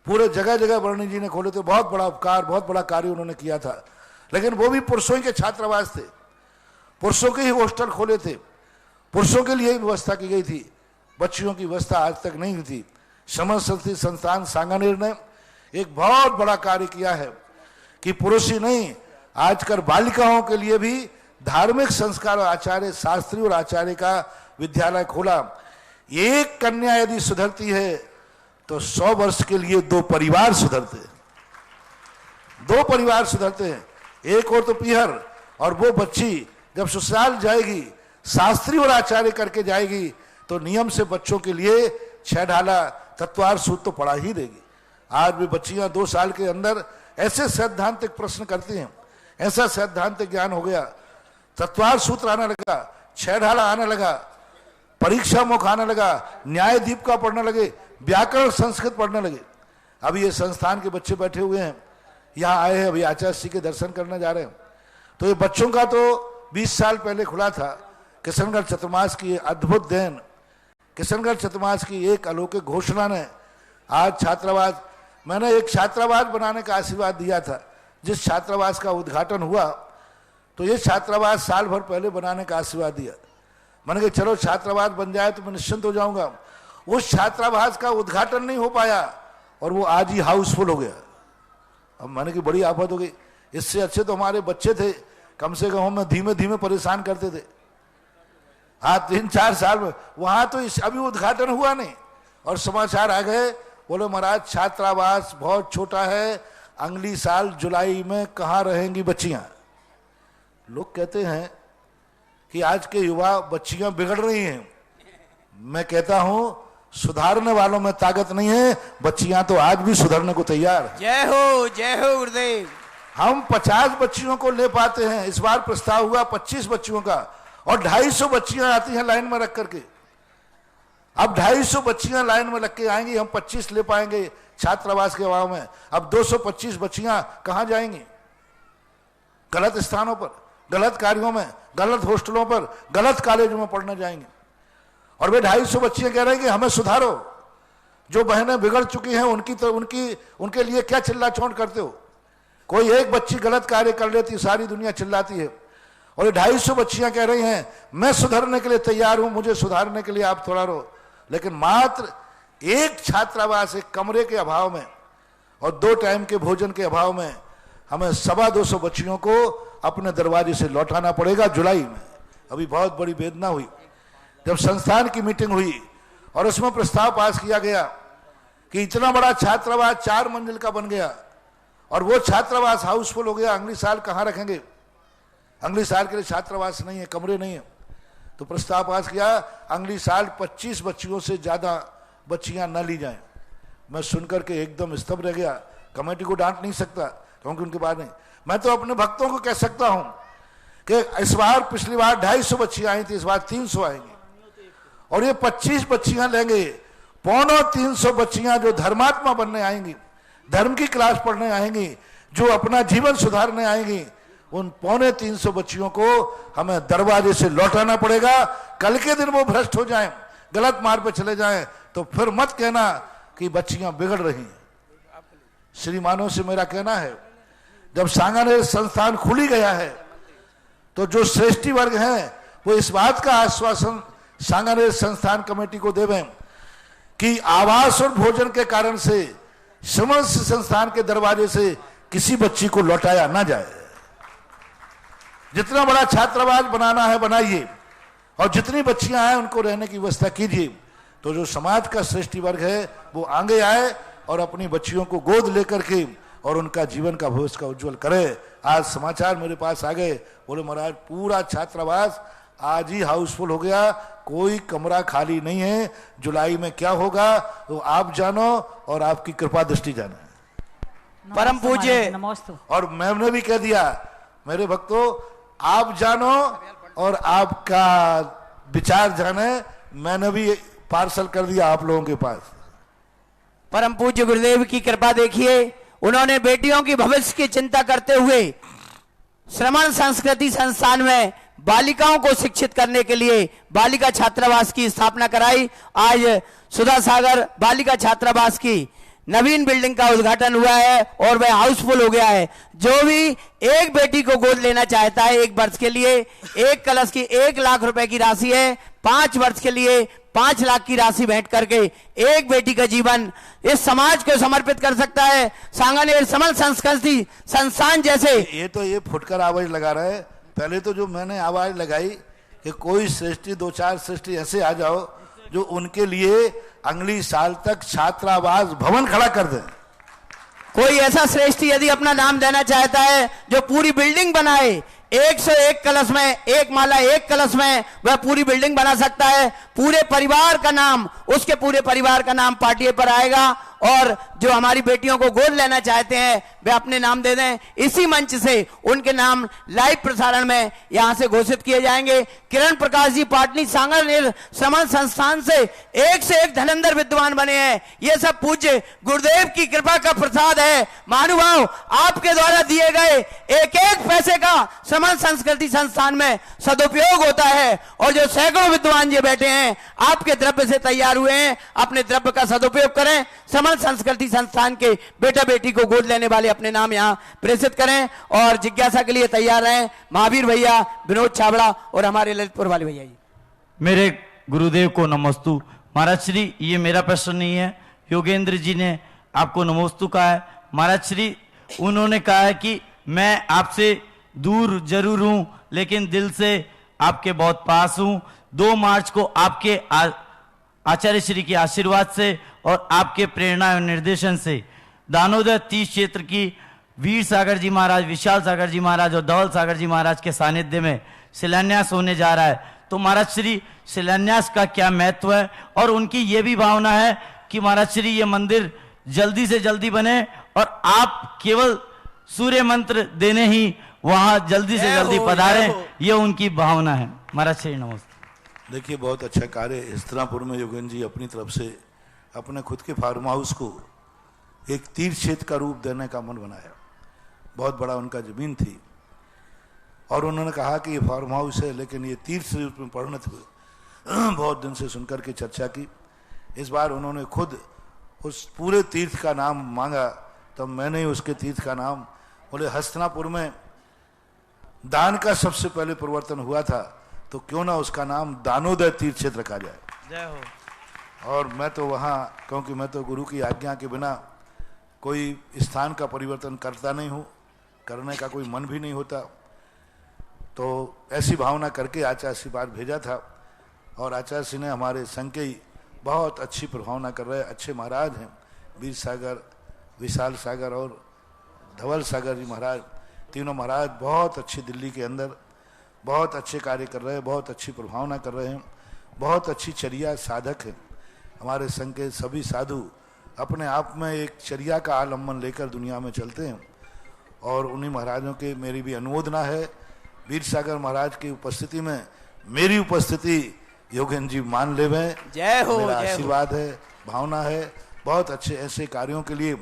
पूरे जगह जगह वर्णी जी ने खोले थे। बहुत बड़ा उपकार, बहुत बड़ा कार्य उन्होंने किया था, लेकिन वो भी पुरुषों के छात्रावास थे, पुरुषों के ही हॉस्टल खोले थे, पुरुषों के लिए ही व्यवस्था की गई थी, बच्चियों की व्यवस्था आज तक नहीं हुई थी। समरसती संस्थान सांगानेर ने एक बहुत बड़ा कार्य किया है कि पुरुष ही नहीं, आजकल बालिकाओं के लिए भी धार्मिक संस्कार और आचार्य, शास्त्री और आचार्य का विद्यालय खोला। एक कन्या यदि सुधरती है तो 100 वर्ष के लिए 2 परिवार सुधरते हैं, 2 परिवार सुधरते हैं। एक और तो पीहर, और वो बच्ची जब ससुराल जाएगी, शास्त्री और आचार्य करके जाएगी, तो नियम से बच्चों के लिए 6 ढाला तत्वार सूत्र तो पढ़ा ही देगी। आज भी बच्चियां 2 साल के अंदर ऐसे सैद्धांतिक प्रश्न करती हैं, ऐसा सैद्धांतिक ज्ञान हो गया, तत्वार सूत्र आने लगा, 6 ढाला आने लगा, परीक्षा मुख आने लगा, न्याय दीप का पढ़ने लगे, व्याकरण संस्कृत पढ़ने लगे। अभी ये संस्थान के बच्चे बैठे हुए हैं, यहाँ आए हैं, अभी आचार्य जी के दर्शन करने जा रहे हैं। तो ये बच्चों का तो 20 साल पहले खुला था। किशनगढ़ चतुर्मास की अद्भुत देन, किशनगढ़ चतुर्मास की एक अलौकिक घोषणा ने आज छात्रावास, मैंने एक छात्रावास बनाने का आशीर्वाद दिया था। जिस छात्रावास का उद्घाटन हुआ तो ये छात्रावास साल भर पहले बनाने का आशीर्वाद दिया। मैंने कहा चलो छात्रावास बन जाए तो मैं निश्चिंत हो जाऊंगा। उस छात्रावास का उद्घाटन नहीं हो पाया और वो आज ही हाउसफुल हो गया। अब मैंने की बड़ी आफत हो गई। इससे अच्छे तो हमारे बच्चे थे, कम से कम हमें धीमे धीमे परेशान करते थे। हाँ, 3-4 साल में वहां तो अभी उद्घाटन हुआ नहीं और समाचार आ गए, बोले महाराज छात्रावास बहुत छोटा है, अगली साल जुलाई में कहाँ रहेंगी बच्चियां। लोग कहते हैं कि आज के युवा बच्चियां बिगड़ रही हैं। मैं कहता हूं सुधारने वालों में ताकत नहीं है, बच्चियां तो आज भी सुधरने को तैयार है। जय हो गुरुदेव। हम 50 बच्चियों को ले पाते हैं, इस बार प्रस्ताव हुआ 25 बच्चियों का और 250 बच्चियां आती हैं लाइन में रख करके। अब 250 बच्चियां लाइन में लग के आएंगी, हम 25 ले पाएंगे छात्रावास के अभाव में। अब 225 बच्चियां कहां जाएंगी? गलत स्थानों पर, गलत कार्यों में, गलत हॉस्टलों पर, गलत कॉलेजों में पढ़ने जाएंगे। और वे 250 बच्चियां कह रहे हैं कि हमें सुधारो। जो बहनें बिगड़ चुकी हैं उनके लिए क्या चिल्ला चोंट करते हो? कोई एक बच्ची गलत कार्य कर लेती, सारी दुनिया चिल्लाती है। और ये 250 बच्चियां कह रही हैं मैं सुधरने के लिए तैयार हूं, मुझे सुधारने के लिए आप थोड़ा रहो। लेकिन मात्र एक छात्रावास, एक कमरे के अभाव में और 2 टाइम के भोजन के अभाव में हमें 225 बच्चियों को अपने दरवाजे से लौटाना पड़ेगा जुलाई में। अभी बहुत बड़ी वेदना हुई जब संस्थान की मीटिंग हुई और उसमें प्रस्ताव पास किया गया कि इतना बड़ा छात्रावास 4 मंजिल का बन गया और वो छात्रावास हाउसफुल हो गया। अगली साल कहां रखेंगे? अगली साल के लिए छात्रावास नहीं है, कमरे नहीं है। तो प्रस्ताव पास किया अगली साल 25 बच्चियों से ज्यादा बच्चियां न ली जाएं। मैं सुनकर के एकदम स्तब्ध रह गया। कमेटी को डांट नहीं सकता क्योंकि उनके बाद नहीं। मैं तो अपने भक्तों को कह सकता हूं कि इस बार, पिछली बार 250 बच्चियां आई थी, इस बार 300 आएंगी और ये 25 बच्चियां लेंगे। 250 बच्चियां जो धर्मात्मा बनने आएंगी, धर्म की क्लास पढ़ने आएंगी, जो अपना जीवन सुधारने आएंगी, उन 250 बच्चियों को हमें दरवाजे से लौटाना पड़ेगा। कल के दिन वो भ्रष्ट हो जाएं, गलत मार्ग पे चले जाएं, तो फिर मत कहना कि बच्चियां बिगड़ रही। श्रीमानों से मेरा कहना है, जब सांगानेर संस्थान खुली गया है तो जो श्रेष्ठी वर्ग हैं वो इस बात का आश्वासन सांगानेर संस्थान कमेटी को देवें कि आवास और भोजन के कारण से समस्त संस्थान के दरवाजे से किसी बच्ची को लौटाया ना जाए। जितना बड़ा छात्रावास बनाना है बनाइए, और जितनी बच्चियां हैं उनको रहने की व्यवस्था कीजिए। तो जो समाज का श्रेष्ठी वर्ग है वो आगे आए और अपनी बच्चियों को गोद लेकर के और उनका जीवन का भविष्य का उज्जवल करे। आज समाचार मेरे पास आ गए, बोले महाराज पूरा छात्रावास आज ही हाउसफुल हो गया, कोई कमरा खाली नहीं है। जुलाई में क्या होगा तो आप जानो और आपकी कृपा दृष्टि जाने। परम पूज्य नमोस्तु। और मैंने भी कह दिया, मेरे भक्तों आप जानो और आपका विचार जाने, मैंने भी पार्सल कर दिया आप लोगों के पास। परम पूज्य गुरुदेव की कृपा देखिए, उन्होंने बेटियों की भविष्य की चिंता करते हुए श्रमण संस्कृति संस्थान में बालिकाओं को शिक्षित करने के लिए बालिका छात्रावास की स्थापना कराई। आज सुधा सागर बालिका छात्रावास की नवीन बिल्डिंग का उद्घाटन हुआ है और वह हाउसफुल हो गया है। जो भी एक बेटी को गोद लेना चाहता है, 1 वर्ष के लिए 1 कलश की 1 लाख रुपए की राशि है, 5 वर्ष के लिए 5 लाख की राशि भेंट करके एक बेटी का जीवन इस समाज को समर्पित कर सकता है। सांगानेर समल संस्कृति संस्थान जैसे ये फुटकर आवाज लगा रहे हैं। पहले तो जो मैंने आवाज लगाई कि कोई श्रेष्ठी 2-4 श्रेष्ठी ऐसे आ जाओ जो उनके लिए अगली साल तक छात्रावास भवन खड़ा कर दें। कोई ऐसा श्रेष्ठी यदि अपना नाम देना चाहता है जो पूरी बिल्डिंग बनाए, 101 कलश में 1 माला 1 कलश में वह पूरी बिल्डिंग बना सकता है। पूरे परिवार का नाम, उसके पूरे परिवार का नाम पार्टी पर आएगा। और जो हमारी बेटियों को गोद लेना चाहते हैं वे अपने नाम दे दें। इसी मंच से उनके नाम लाइव प्रसारण में यहां से घोषित किए जाएंगे। किरण प्रकाश जी पाटनी सांगानेर समन संस्थान से एक धनंदर विद्वान बने हैं। ये सब पूज्य गुरुदेव की कृपा का प्रसाद है। महानुभाव, आपके द्वारा दिए गए एक पैसे का समन संस्कृति संस्थान में सदुपयोग होता है। और जो सैकड़ों विद्वान जी बैठे हैं आपके द्रव्य से तैयार हुए हैं, अपने द्रव्य का सदुपयोग करें। समन संस्कृति संस्थान के बेटा बेटी को गोद लेने वाले अपने नाम यहां प्रेषित करें और जिज्ञासा के लिए तैयार रहें। महावीर भैया, विनोद छाबड़ा और हमारे ललितपुर वाले भैया जी। मेरे गुरुदेव को नमोस्तु। महाराज श्री, ये मेरा प्रश्न नहीं है, योगेंद्र जी ने आपको नमोस्तु कहा है। महाराज श्री, उन्होंने कहा है कि मैं आपसे दूर जरूर हूं लेकिन दिल से आपके बहुत पास हूं। 2 मार्च को आपके आचार्य श्री के आशीर्वाद से और आपके प्रेरणा और निर्देशन से दानोदर 30 क्षेत्र की वीर सागर जी महाराज, विशाल सागर जी महाराज और धवल सागर जी महाराज के सानिध्य में शिलान्यास होने जा रहा है। तो महाराज श्री, शिलान्यास का क्या महत्व है? और उनकी ये भी भावना है कि महाराज श्री ये मंदिर जल्दी से जल्दी बने और आप केवल सूर्य मंत्र देने ही वहां जल्दी से जल्दी पधारें, ये उनकी भावना है। महाराज श्री नमस्ते। देखिए, बहुत अच्छा कार्य हस्तिनापुर में योगेंद्र जी अपनी तरफ से अपने खुद के फार्म हाउस को एक तीर्थ क्षेत्र का रूप देने का मन बनाया। बहुत बड़ा उनका जमीन थी और उन्होंने कहा कि ये फार्म हाउस है लेकिन ये तीर्थ रूप में परिणत हुए। बहुत दिन से सुनकर के चर्चा की। इस बार उन्होंने खुद उस पूरे तीर्थ का नाम मांगा, तब मैंने उसके तीर्थ का नाम बोले, हस्तिनापुर में दान का सबसे पहले परिवर्तन हुआ था तो क्यों ना उसका नाम दानोदय तीर्थ क्षेत्र रखा जाए। जय हो। और मैं तो वहाँ, क्योंकि मैं तो गुरु की आज्ञा के बिना कोई स्थान का परिवर्तन करता नहीं हूँ, करने का कोई मन भी नहीं होता, तो ऐसी भावना करके आचार्य श्री पास भेजा था। और आचार्य श्री ने हमारे संघ के बहुत अच्छी प्रभावना कर रहे अच्छे महाराज हैं, वीर सागर, विशाल सागर और धवल सागर जी महाराज, तीनों महाराज बहुत अच्छे दिल्ली के अंदर बहुत अच्छे कार्य कर रहे हैं, बहुत अच्छी प्रभावना कर रहे हैं, बहुत अच्छी चर्या साधक हैं। हमारे संघ के सभी साधु अपने आप में एक चर्या का आलम्बन लेकर दुनिया में चलते हैं और उन्हीं महाराजों के मेरी भी अनुमोदना है। वीर सागर महाराज की उपस्थिति में मेरी उपस्थिति योगेंद्र जी मान लेवें। जय हो, मेरा आशीर्वाद है, भावना है। बहुत अच्छे ऐसे कार्यों के लिए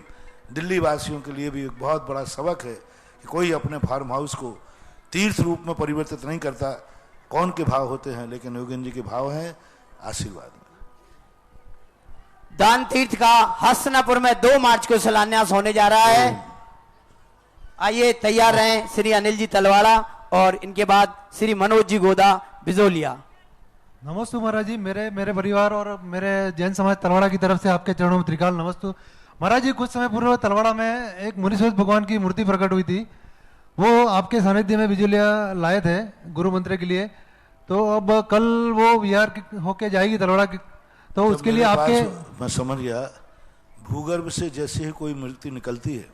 दिल्ली वासियों के लिए भी एक बहुत बड़ा सबक है कि कोई अपने फार्म हाउस को तीर्थ रूप में परिवर्तित नहीं करता। कौन के भाव होते हैं, लेकिन योगेंद्र जी के भाव हैं आशीर्वाद में। दान तीर्थ का हसनापुर में 2 मार्च को शिलान्यास होने जा रहा है। आइए तैयार रहें श्री अनिल जी तलवाड़ा और इनके बाद श्री मनोज जी गोदा बिजोलिया। नमस्ते महाराज जी, मेरे परिवार और मेरे जैन समाज तलवाड़ा की तरफ से आपके चरणों में त्रिकाल नमस्तु। महाराज जी, कुछ समय पूर्व तलवाड़ा में एक मुनीश्वर भगवान की मूर्ति प्रकट हुई थी, वो आपके सानिध्य में बिजुलिया लाए थे गुरु मंत्र के लिए। तो अब कल वो विहार होके जाएगी तलवाड़ा की, तो उसके लिए आपके, मैं समझ गया, भूगर्भ से जैसे ही कोई मूर्ति निकलती है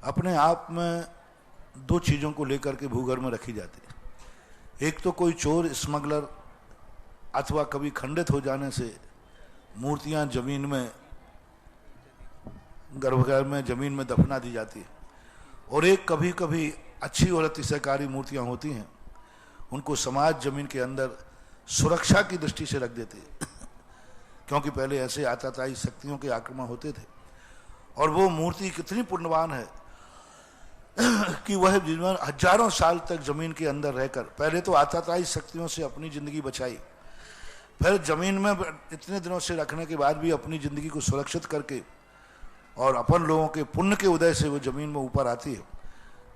अपने आप में 2 चीजों को लेकर के भूगर्भ में रखी जाती है। एक तो कोई चोर स्मगलर अथवा कभी खंडित हो जाने से मूर्तियां जमीन में, गर्भगृह में, जमीन में दफना दी जाती है, और एक कभी कभी अच्छी और अतिशयकारी मूर्तियां होती हैं, उनको समाज जमीन के अंदर सुरक्षा की दृष्टि से रख देते हैं क्योंकि पहले ऐसे आतताई शक्तियों के आक्रमण होते थे। और वो मूर्ति कितनी पुण्यवान है कि वह जीवन हजारों साल तक जमीन के अंदर रहकर पहले तो आतताई शक्तियों से अपनी जिंदगी बचाई, फिर जमीन में इतने दिनों से रखने के बाद भी अपनी जिंदगी को सुरक्षित करके और अपन लोगों के पुण्य के उदय से वो जमीन में ऊपर आती है।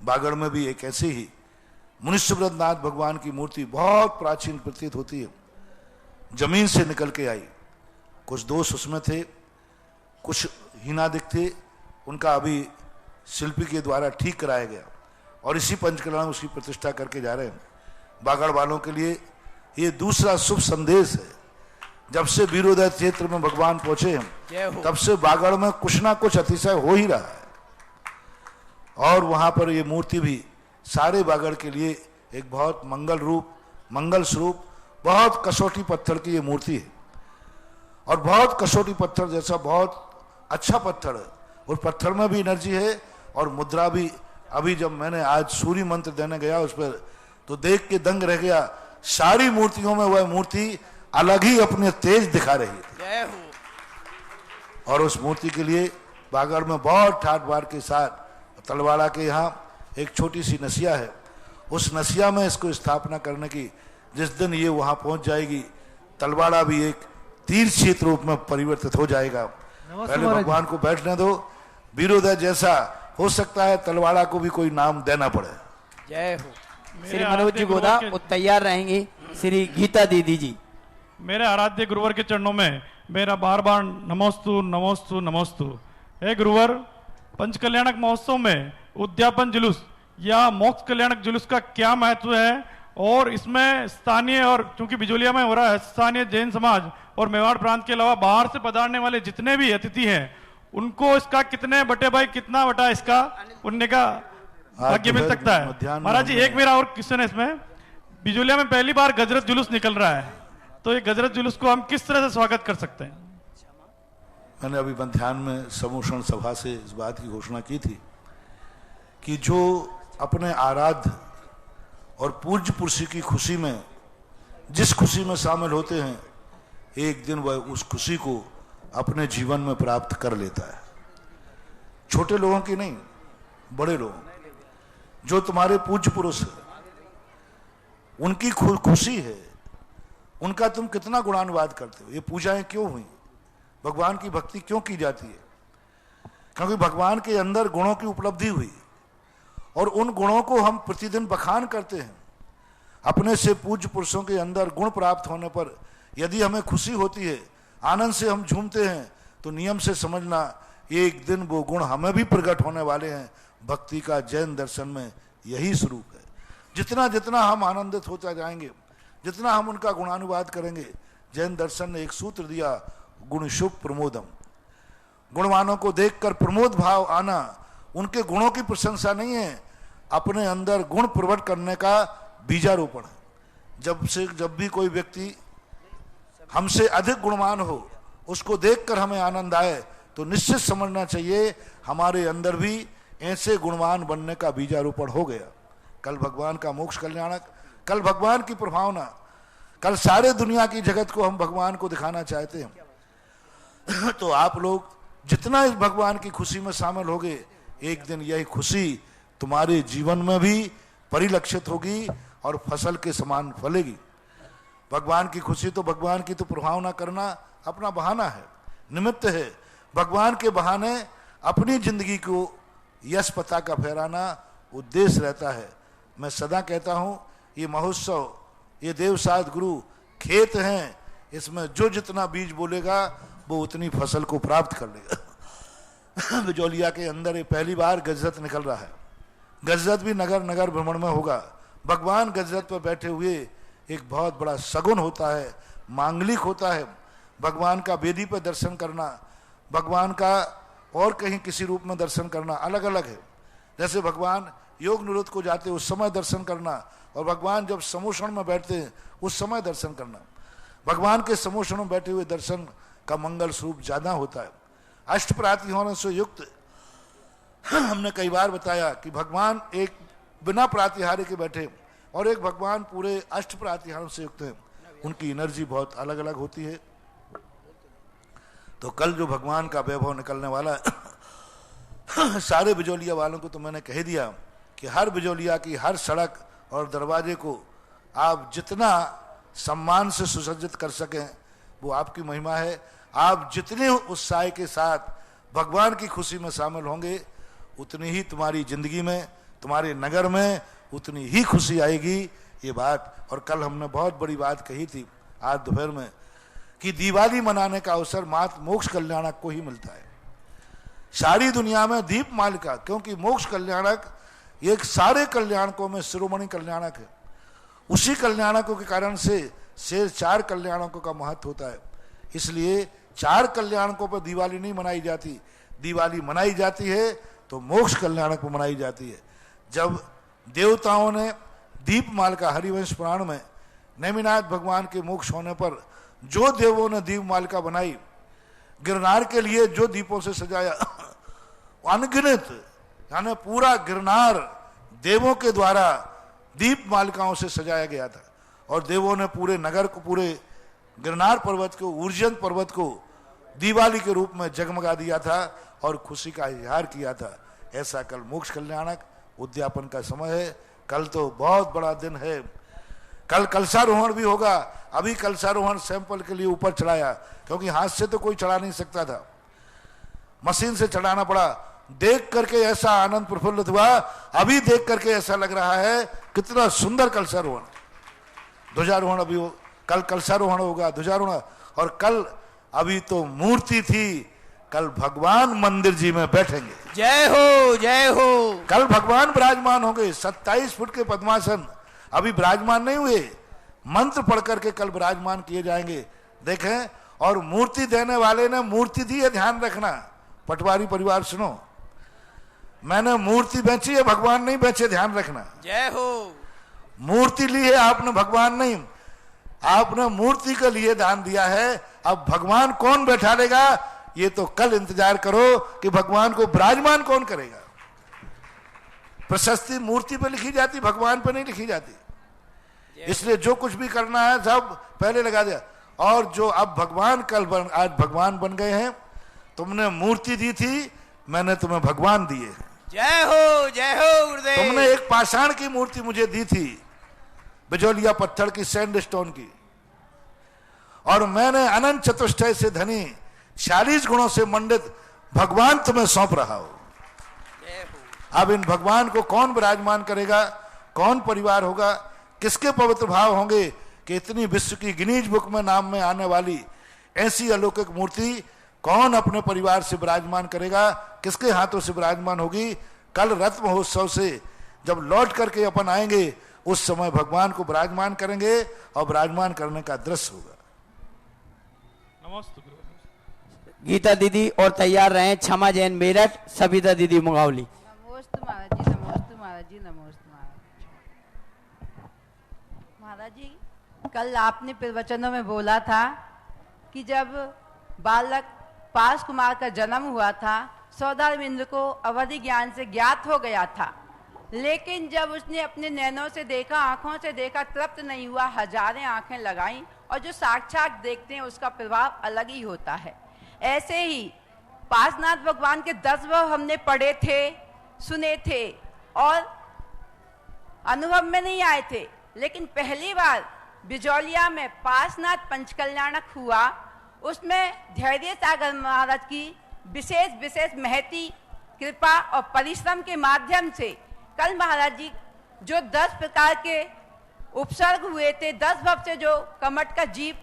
बागड़ में भी एक ऐसे ही मुनिष्यव्रतनाथ भगवान की मूर्ति बहुत प्राचीन प्रतीत होती है, जमीन से निकल के आई। कुछ दोष उसमें थे, कुछ हीनादिक थे, उनका अभी शिल्पी के द्वारा ठीक कराया गया और इसी पंचकल्याण उसकी प्रतिष्ठा करके जा रहे हैं। बागड़ वालों के लिए ये दूसरा शुभ संदेश है। जब से वीरोदय क्षेत्र में भगवान पहुंचे हैं तब से बागड़ में कुछ ना कुछ अतिशय हो ही रहा है, और वहां पर ये मूर्ति भी सारे बागड़ के लिए एक बहुत मंगल रूप, मंगल स्वरूप, बहुत कसौटी पत्थर की ये मूर्ति है और बहुत कसौटी पत्थर जैसा बहुत अच्छा पत्थर है, और पत्थर में भी एनर्जी है और मुद्रा भी। अभी जब मैंने आज सूर्य मंत्र देने गया उस पर तो देख के दंग रह गया, सारी मूर्तियों में वह मूर्ति अलग ही अपने तेज दिखा रही है। और उस मूर्ति के लिए बागड़ में बहुत ठाट बार के साथ तलवाड़ा के यहाँ एक छोटी सी नसिया है, उस नसिया में इसको स्थापना करने की जिस दिन ये वहां पहुंच जाएगी, तलवाड़ा भी एक तीर्थ क्षेत्र रूप में परिवर्तित हो जाएगा। पहले भगवान को बैठने दो, वीरोदय जैसा हो सकता है तलवाड़ा को भी कोई नाम देना पड़े। जय हो। श्री मनोज जी गोदा तैयार रहेंगी। श्री गीता दीदी जी। मेरे आराध्य गुरुवर के चरणों में मेरा बार बार नमोस्तु नमोस्तु नमोस्तु। हे गुरुवर, पंचकल्याणक महोत्सव में उद्यापन जुलूस या मोक्ष कल्याणक जुलूस का क्या महत्व है, और इसमें स्थानीय, और चूंकि बिजोलिया में हो रहा है, स्थानीय जैन समाज और मेवाड़ प्रांत के अलावा बाहर से पधारने वाले जितने भी अतिथि हैं उनको इसका कितने बटे भाई कितना बटा इसका पुण्य का भाग्य मिल सकता है? महाराज जी, एक मेरा और क्वेश्चन है इसमें। बिजोलिया में पहली बार गजरत जुलूस निकल रहा है, तो ये गजरत जुलूस को हम किस तरह से स्वागत कर सकते हैं? मैंने अभी मध्याह्न में समूषण सभा से इस बात की घोषणा की थी कि जो अपने आराध्य और पूज्य पुरुष की खुशी में, जिस खुशी में शामिल होते हैं, एक दिन वह उस खुशी को अपने जीवन में प्राप्त कर लेता है। छोटे लोगों की नहीं, बड़े लोगों, जो तुम्हारे पूज्य पुरुष है उनकी खुशी है, उनका तुम कितना गुणानुवाद करते हो। ये पूजाएं क्यों हुई, भगवान की भक्ति क्यों की जाती है? क्योंकि भगवान के अंदर गुणों की उपलब्धि हुई और उन गुणों को हम प्रतिदिन बखान करते हैं। अपने से पूज्य पुरुषों के अंदर गुण प्राप्त होने पर यदि हमें खुशी होती है, आनंद से हम झूमते हैं, तो नियम से समझना एक दिन वो गुण हमें भी प्रकट होने वाले हैं। भक्ति का जैन दर्शन में यही स्वरूप है। जितना जितना हम आनंदित होता जाएंगे, जितना हम उनका गुणानुवाद करेंगे, जैन दर्शन ने एक सूत्र दिया, गुण शुभ प्रमोदम। गुणवानों को देखकर प्रमोद भाव आना उनके गुणों की प्रशंसा नहीं है, अपने अंदर गुण प्रकट करने का बीजारोपण है। जब भी कोई व्यक्ति हमसे अधिक गुणवान हो, उसको देखकर हमें आनंद आए, तो निश्चित समझना चाहिए हमारे अंदर भी ऐसे गुणवान बनने का बीजारोपण हो गया। कल भगवान का मोक्ष कल्याणक, कल भगवान की प्रभावना, कल सारे दुनिया की जगत को हम भगवान को दिखाना चाहते हैं। तो आप लोग जितना इस भगवान की खुशी में शामिल होगे, एक दिन यही खुशी तुम्हारे जीवन में भी परिलक्षित होगी और फसल के समान फलेगी। भगवान की खुशी तो भगवान की तो प्रभावना करना अपना बहाना है, निमित्त है। भगवान के बहाने अपनी जिंदगी को यश पता का फहराना उद्देश्य रहता है। मैं सदा कहता हूं, ये महोत्सव, ये देवसाद गुरु खेत हैं, इसमें जो जितना बीज बोलेगा वो उतनी फसल को प्राप्त कर लेगा। बिजौलिया के अंदर ये पहली बार गजरत निकल रहा है। गजरत भी नगर नगर भ्रमण में होगा। भगवान गजरत पर बैठे हुए एक बहुत बड़ा सगुन होता है, मांगलिक होता है। भगवान का वेदी पर दर्शन करना, भगवान का और कहीं किसी रूप में दर्शन करना अलग अलग है। जैसे भगवान योग निरुद्ध को जाते उस समय दर्शन करना, और भगवान जब समोषण में बैठते हैं उस समय दर्शन करना। भगवान के समोषण में बैठे हुए दर्शन का मंगल स्वरूप ज्यादा होता है। अष्टप्राति होने से युक्त हमने कई बार बताया कि भगवान एक बिना प्रातिहार्य के बैठे और एक भगवान पूरे अष्ट प्रातिहार्यों से युक्त है, उनकी एनर्जी बहुत अलग अलग होती है। तो कल जो भगवान का वैभव निकलने वाला है, सारे बिजौलिया वालों को तो मैंने कह दिया कि हर बिजौलिया की हर सड़क और दरवाजे को आप जितना सम्मान से सुसज्जित कर सकें वो आपकी महिमा है। आप जितने उत्साह के साथ भगवान की खुशी में शामिल होंगे उतनी ही तुम्हारी जिंदगी में, तुम्हारे नगर में उतनी ही खुशी आएगी। ये बात, और कल हमने बहुत बड़ी बात कही थी आज दोपहर में कि दिवाली मनाने का अवसर मात्र मोक्ष कल्याणक को ही मिलता है। सारी दुनिया में दीपमालिका, क्योंकि मोक्ष कल्याणक एक सारे कल्याणकों में शिरोमणि कल्याणक है। उसी कल्याणकों के कारण से शेष 4 कल्याणकों का महत्व होता है। इसलिए 4 कल्याणकों पर दिवाली नहीं मनाई जाती। दिवाली मनाई जाती है तो मोक्ष कल्याणक पर मनाई जाती है। जब देवताओं ने दीपमालिका, हरिवंश पुराण में नेमिनाथ भगवान के मोक्ष होने पर जो देवों ने दीपमालिका बनाई, गिरनार के लिए जो दीपों से सजाया, अनगिनत, यानी पूरा गिरनार देवों के द्वारा दीप मालिकाओं से सजाया गया था। और देवों ने पूरे नगर को, पूरे गिरनार पर्वत को, ऊर्जन पर्वत को दिवाली के रूप में जगमगा दिया था और खुशी का इजहार किया था। ऐसा कल मोक्ष कल्याणक उद्यापन का समय है। कल तो बहुत बड़ा दिन है। कल कलशारोहण भी होगा। अभी कलशारोहण सैंपल के लिए ऊपर चढ़ाया, क्योंकि हाथ से तो कोई चढ़ा नहीं सकता था, मशीन से चढ़ाना पड़ा। देख करके ऐसा आनंद प्रफुल्लित हुआ, अभी देख करके ऐसा लग रहा है कितना सुंदर कलशारोहण। ध्वजारोहण अभी कल कलशारोहण होगा, ध्वजारोहण। और कल अभी तो मूर्ति थी, कल भगवान मंदिर जी में बैठेंगे। जय हो, जय हो। कल भगवान विराजमान होंगे। 27 फुट के पद्मासन अभी विराजमान नहीं हुए, मंत्र पढ़ करके कल विराजमान किए जाएंगे। देखें, और मूर्ति देने वाले ने मूर्ति दी है, ध्यान रखना। पटवारी परिवार सुनो, मैंने मूर्ति बेची है, भगवान नहीं बेचे, ध्यान रखना। जय हो। मूर्ति ली है आपने, भगवान नहीं। आपने मूर्ति के लिए दान दिया है। अब भगवान कौन बैठा लेगा, ये तो कल इंतजार करो कि भगवान को विराजमान कौन करेगा। प्रशस्ति मूर्ति पे लिखी जाती, भगवान पे नहीं लिखी जाती। इसलिए जो कुछ भी करना है सब पहले लगा दिया। और जो अब भगवान आज भगवान बन गए हैं। तुमने मूर्ति दी थी, मैंने तुम्हें भगवान दिए। जय हो, जय हो गुरुदेव। तुमने एक पाषाण की मूर्ति मुझे दी थी, बिजौलिया पत्थर की, सैंड स्टोन की, और मैंने अनंत चतुष्टय से धनी 40 गुणों से मंडित भगवान तुम्हें सौंप रहा हूं। अब इन भगवान को कौन विराजमान करेगा, कौन परिवार होगा, किसके पवित्र भाव होंगे कि इतनी विश्व की गिनीज बुक में नाम में आने वाली ऐसी अलौकिक मूर्ति कौन अपने परिवार से विराजमान करेगा, किसके हाथों से विराजमान होगी। कल रथ महोत्सव से जब लौट करके अपन आएंगे उस समय भगवान को विराजमान करेंगे और विराजमान करने का दृश्य होगा। नमस्ते। गीता दीदी और तैयार रहे, क्षमा जैन मेरठ, सविता दीदी मुगावली। नमोस्तु महाराज जी, नमोस्तु महाराज जी, नमोस्तु महाराज जी। कल आपने प्रवचनों में बोला था कि जब बालक पास कुमार का जन्म हुआ था, सौदामिंद्र को अवधि ज्ञान से ज्ञात हो गया था, लेकिन जब उसने अपने नैनों से देखा, आंखों से देखा, तृप्त नहीं हुआ, हजारें आंखें लगाईं, और जो साक्षात देखते हैं उसका प्रभाव अलग ही होता है। ऐसे ही पार्श्वनाथ भगवान के 10 भाव हमने पढ़े थे, सुने थे और अनुभव में नहीं आए थे, लेकिन पहली बार बिजौलिया में पार्श्वनाथ पंचकल्याणक हुआ, उसमें धैर्य सागर महाराज की विशेष महती कृपा और परिश्रम के माध्यम से कल महाराज जी जो 10 प्रकार के उपसर्ग हुए थे, 10 भव से जो कमट का जीव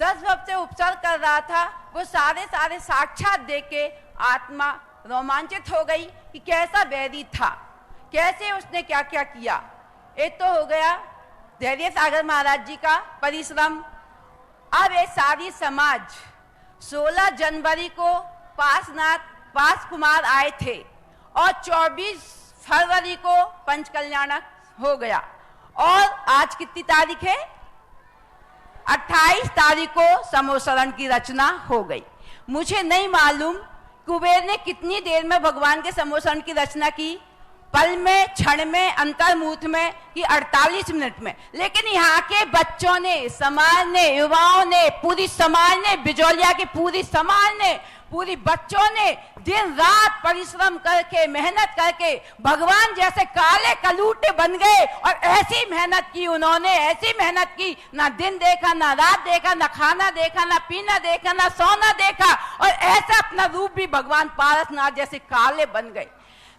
10 भव से उपसर्ग कर रहा था, वो सारे साक्षात देख के आत्मा रोमांचित हो गई कि कैसा बैरी था, कैसे उसने क्या क्या किया। एक तो हो गया धैर्य सागर महाराज जी का परिश्रम। अब ये सारी समाज 16 जनवरी को पास कुमार आए थे और 24 फरवरी को पंचकल्याणक हो गया और आज कितनी तारीख है? 28 तारीख को समोसरण की रचना हो गई। मुझे नहीं मालूम कुबेर ने कितनी देर में भगवान के समोसरण की रचना की, पल में, क्षण में, अंतर्मुहूर्त में कि 48 मिनट में, लेकिन यहाँ के बच्चों ने, समाज ने, युवाओं ने, पूरी समाज ने, बिजौलिया की पूरी समाज ने, पूरी बच्चों ने दिन रात परिश्रम करके, मेहनत करके भगवान जैसे काले कलूटे बन गए और ऐसी मेहनत की उन्होंने, ऐसी मेहनत की, ना दिन देखा, ना रात देखा, ना खाना देखा, ना पीना देखा, ना सोना देखा और ऐसा अपना रूप भी भगवान पारसनाथ जैसे काले बन गए।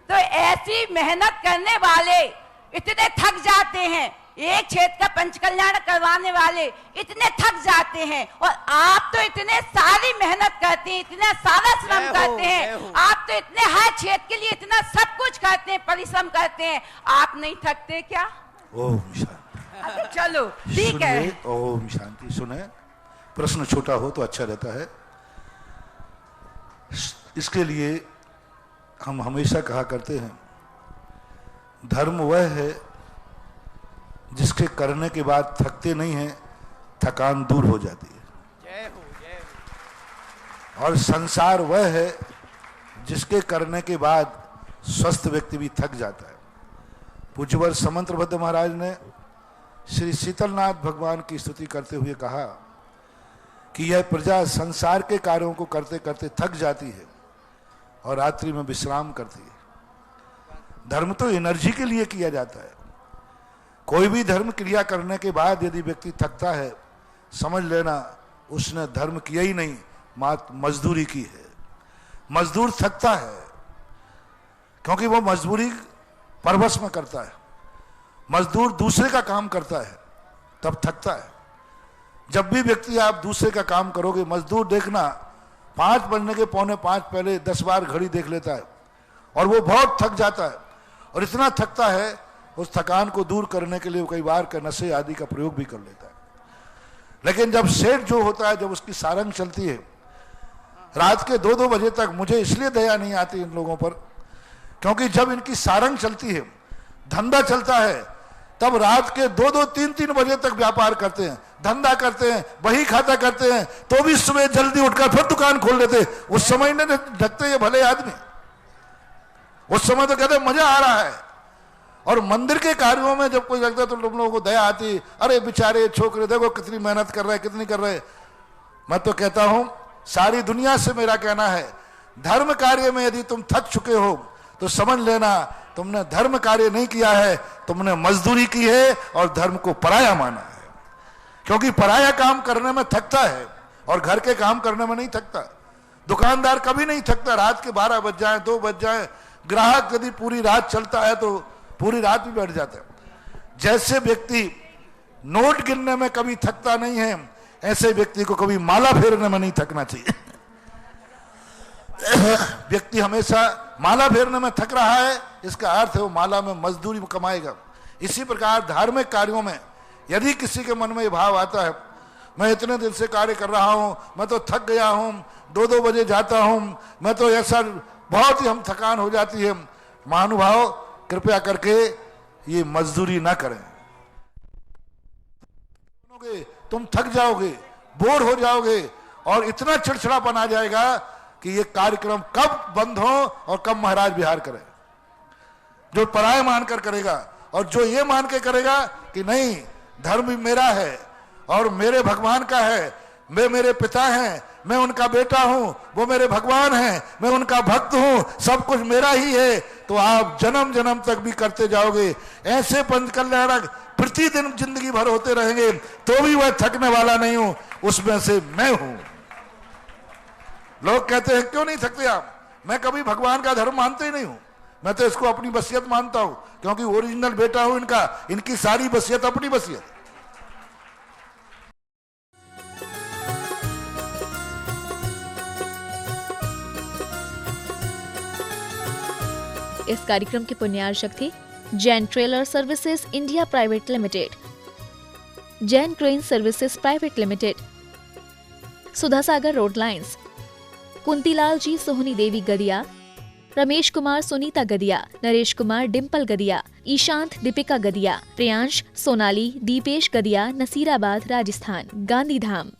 तो ऐसी मेहनत करने वाले इतने थक जाते हैं, एक क्षेत्र का पंचकल्याण करवाने वाले इतने थक जाते हैं और आप तो इतने सारी मेहनत करते हैं, इतना सारा श्रम करते हैं, आप तो इतने हर क्षेत्र के लिए इतना सब कुछ करते हैं, परिश्रम करते हैं, आप नहीं थकते क्या? ओम शांति। चलो ठीक है। ओम शांति। सुने, प्रश्न छोटा हो तो अच्छा रहता है। इसके लिए हम हमेशा कहा करते हैं, धर्म वह है जिसके करने के बाद थकते नहीं हैं, थकान दूर हो जाती है। जय हो, जय हो। और संसार वह है जिसके करने के बाद स्वस्थ व्यक्ति भी थक जाता है। पूज्यवर समंतभद्र महाराज ने श्री शीतलनाथ भगवान की स्तुति करते हुए कहा कि यह प्रजा संसार के कार्यों को करते करते थक जाती है और रात्रि में विश्राम करती है। धर्म तो एनर्जी के लिए किया जाता है। कोई भी धर्म क्रिया करने के बाद यदि व्यक्ति थकता है, समझ लेना उसने धर्म किया ही नहीं, मात्र मजदूरी की है। मजदूर थकता है क्योंकि वो मजदूरी परवश में करता है। मजदूर दूसरे का काम करता है तब थकता है। जब भी व्यक्ति आप दूसरे का काम करोगे, मजदूर देखना 5 बजने के 4:45 पहले 10 बार घड़ी देख लेता है और वो बहुत थक जाता है और इतना थकता है उस थकान को दूर करने के लिए वो कई बार का नशे आदि का प्रयोग भी कर लेता है। लेकिन जब सेठ जो होता है, जब उसकी सारंग चलती है रात के 2-2 बजे तक, मुझे इसलिए दया नहीं आती इन लोगों पर क्योंकि जब इनकी सारंग चलती है, धंधा चलता है, तब रात के 2-2, 3-3 बजे तक व्यापार करते हैं, धंधा करते हैं, बही खाता करते हैं, तो भी सुबह जल्दी उठकर फिर दुकान खोल लेते। उस समय ने ढकते ये भले आदमी, उस समय तो कहते मजा आ रहा है। और मंदिर के कार्यों में जब कोई लगता है तो तुम लोगों को दया आती, अरे बेचारे छोकरे देखो कितनी मेहनत कर रहे हैं, कितनी कर रहे हैं। मैं तो कहता हूं, सारी दुनिया से मेरा कहना है, धर्म कार्य में यदि तुम थक चुके हो तो समझ लेना तुमने धर्म कार्य नहीं किया है, तुमने मजदूरी की है और धर्म को पराया माना है। क्योंकि पराया काम करने में थकता है और घर के काम करने में नहीं थकता। दुकानदार कभी नहीं थकता, रात के 12 बज जाए, 2 बज जाए, ग्राहक यदि पूरी रात चलता है तो पूरी रात भी बैठ जाता है। जैसे व्यक्ति नोट गिनने में कभी थकता नहीं है, ऐसे व्यक्ति को कभी माला फेरने में नहीं थकना चाहिए। व्यक्ति हमेशा माला फेरने में थक रहा है, इसका अर्थ है वो माला में मजदूरी कमाएगा। इसी प्रकार धार्मिक कार्यों में यदि किसी के मन में ये भाव आता है, मैं इतने दिन से कार्य कर रहा हूं, मैं तो थक गया हूं, 2-2 बजे जाता हूं, मैं तो ऐसा बहुत ही हम थकान हो जाती है, महानुभाव कृपया करके ये मजदूरी ना करें। तुम थक जाओगे, बोर हो जाओगे और इतना चिड़चिड़ापन आ जाएगा कि ये कार्यक्रम कब बंद हो और कब महाराज बिहार करें। जो पराय मानकर करेगा और जो ये मान के करेगा कि नहीं धर्म भी मेरा है और मेरे भगवान का है, वे मेरे पिता हैं, मैं उनका बेटा हूं, वो मेरे भगवान हैं, मैं उनका भक्त हूं, सब कुछ मेरा ही है, तो आप जन्म जन्म तक भी करते जाओगे। ऐसे पंच कल्याणक प्रतिदिन जिंदगी भर होते रहेंगे तो भी वह थकने वाला नहीं हूं, उसमें से मैं हूं। लोग कहते हैं क्यों नहीं थकते आप? मैं कभी भगवान का धर्म मानते ही नहीं हूं, मैं तो इसको अपनी बसियत मानता हूं, क्योंकि ओरिजिनल बेटा हूं इनका, इनकी सारी बसियत अपनी बसियत। इस कार्यक्रम के पुण्यार्चक थे Jain trailer services India private limited, Jain crane services private limited, Sudha Sagar road lines, Kuntilal ji Sohni Devi Gadiya, Ramesh Kumar Sunita Gadiya, Naresh Kumar Dimple Gadiya, Ishant Deepika Gadiya, Priyansh Sonali Deepesh Gadiya, Nasirabad Rajasthan, Gandhidham.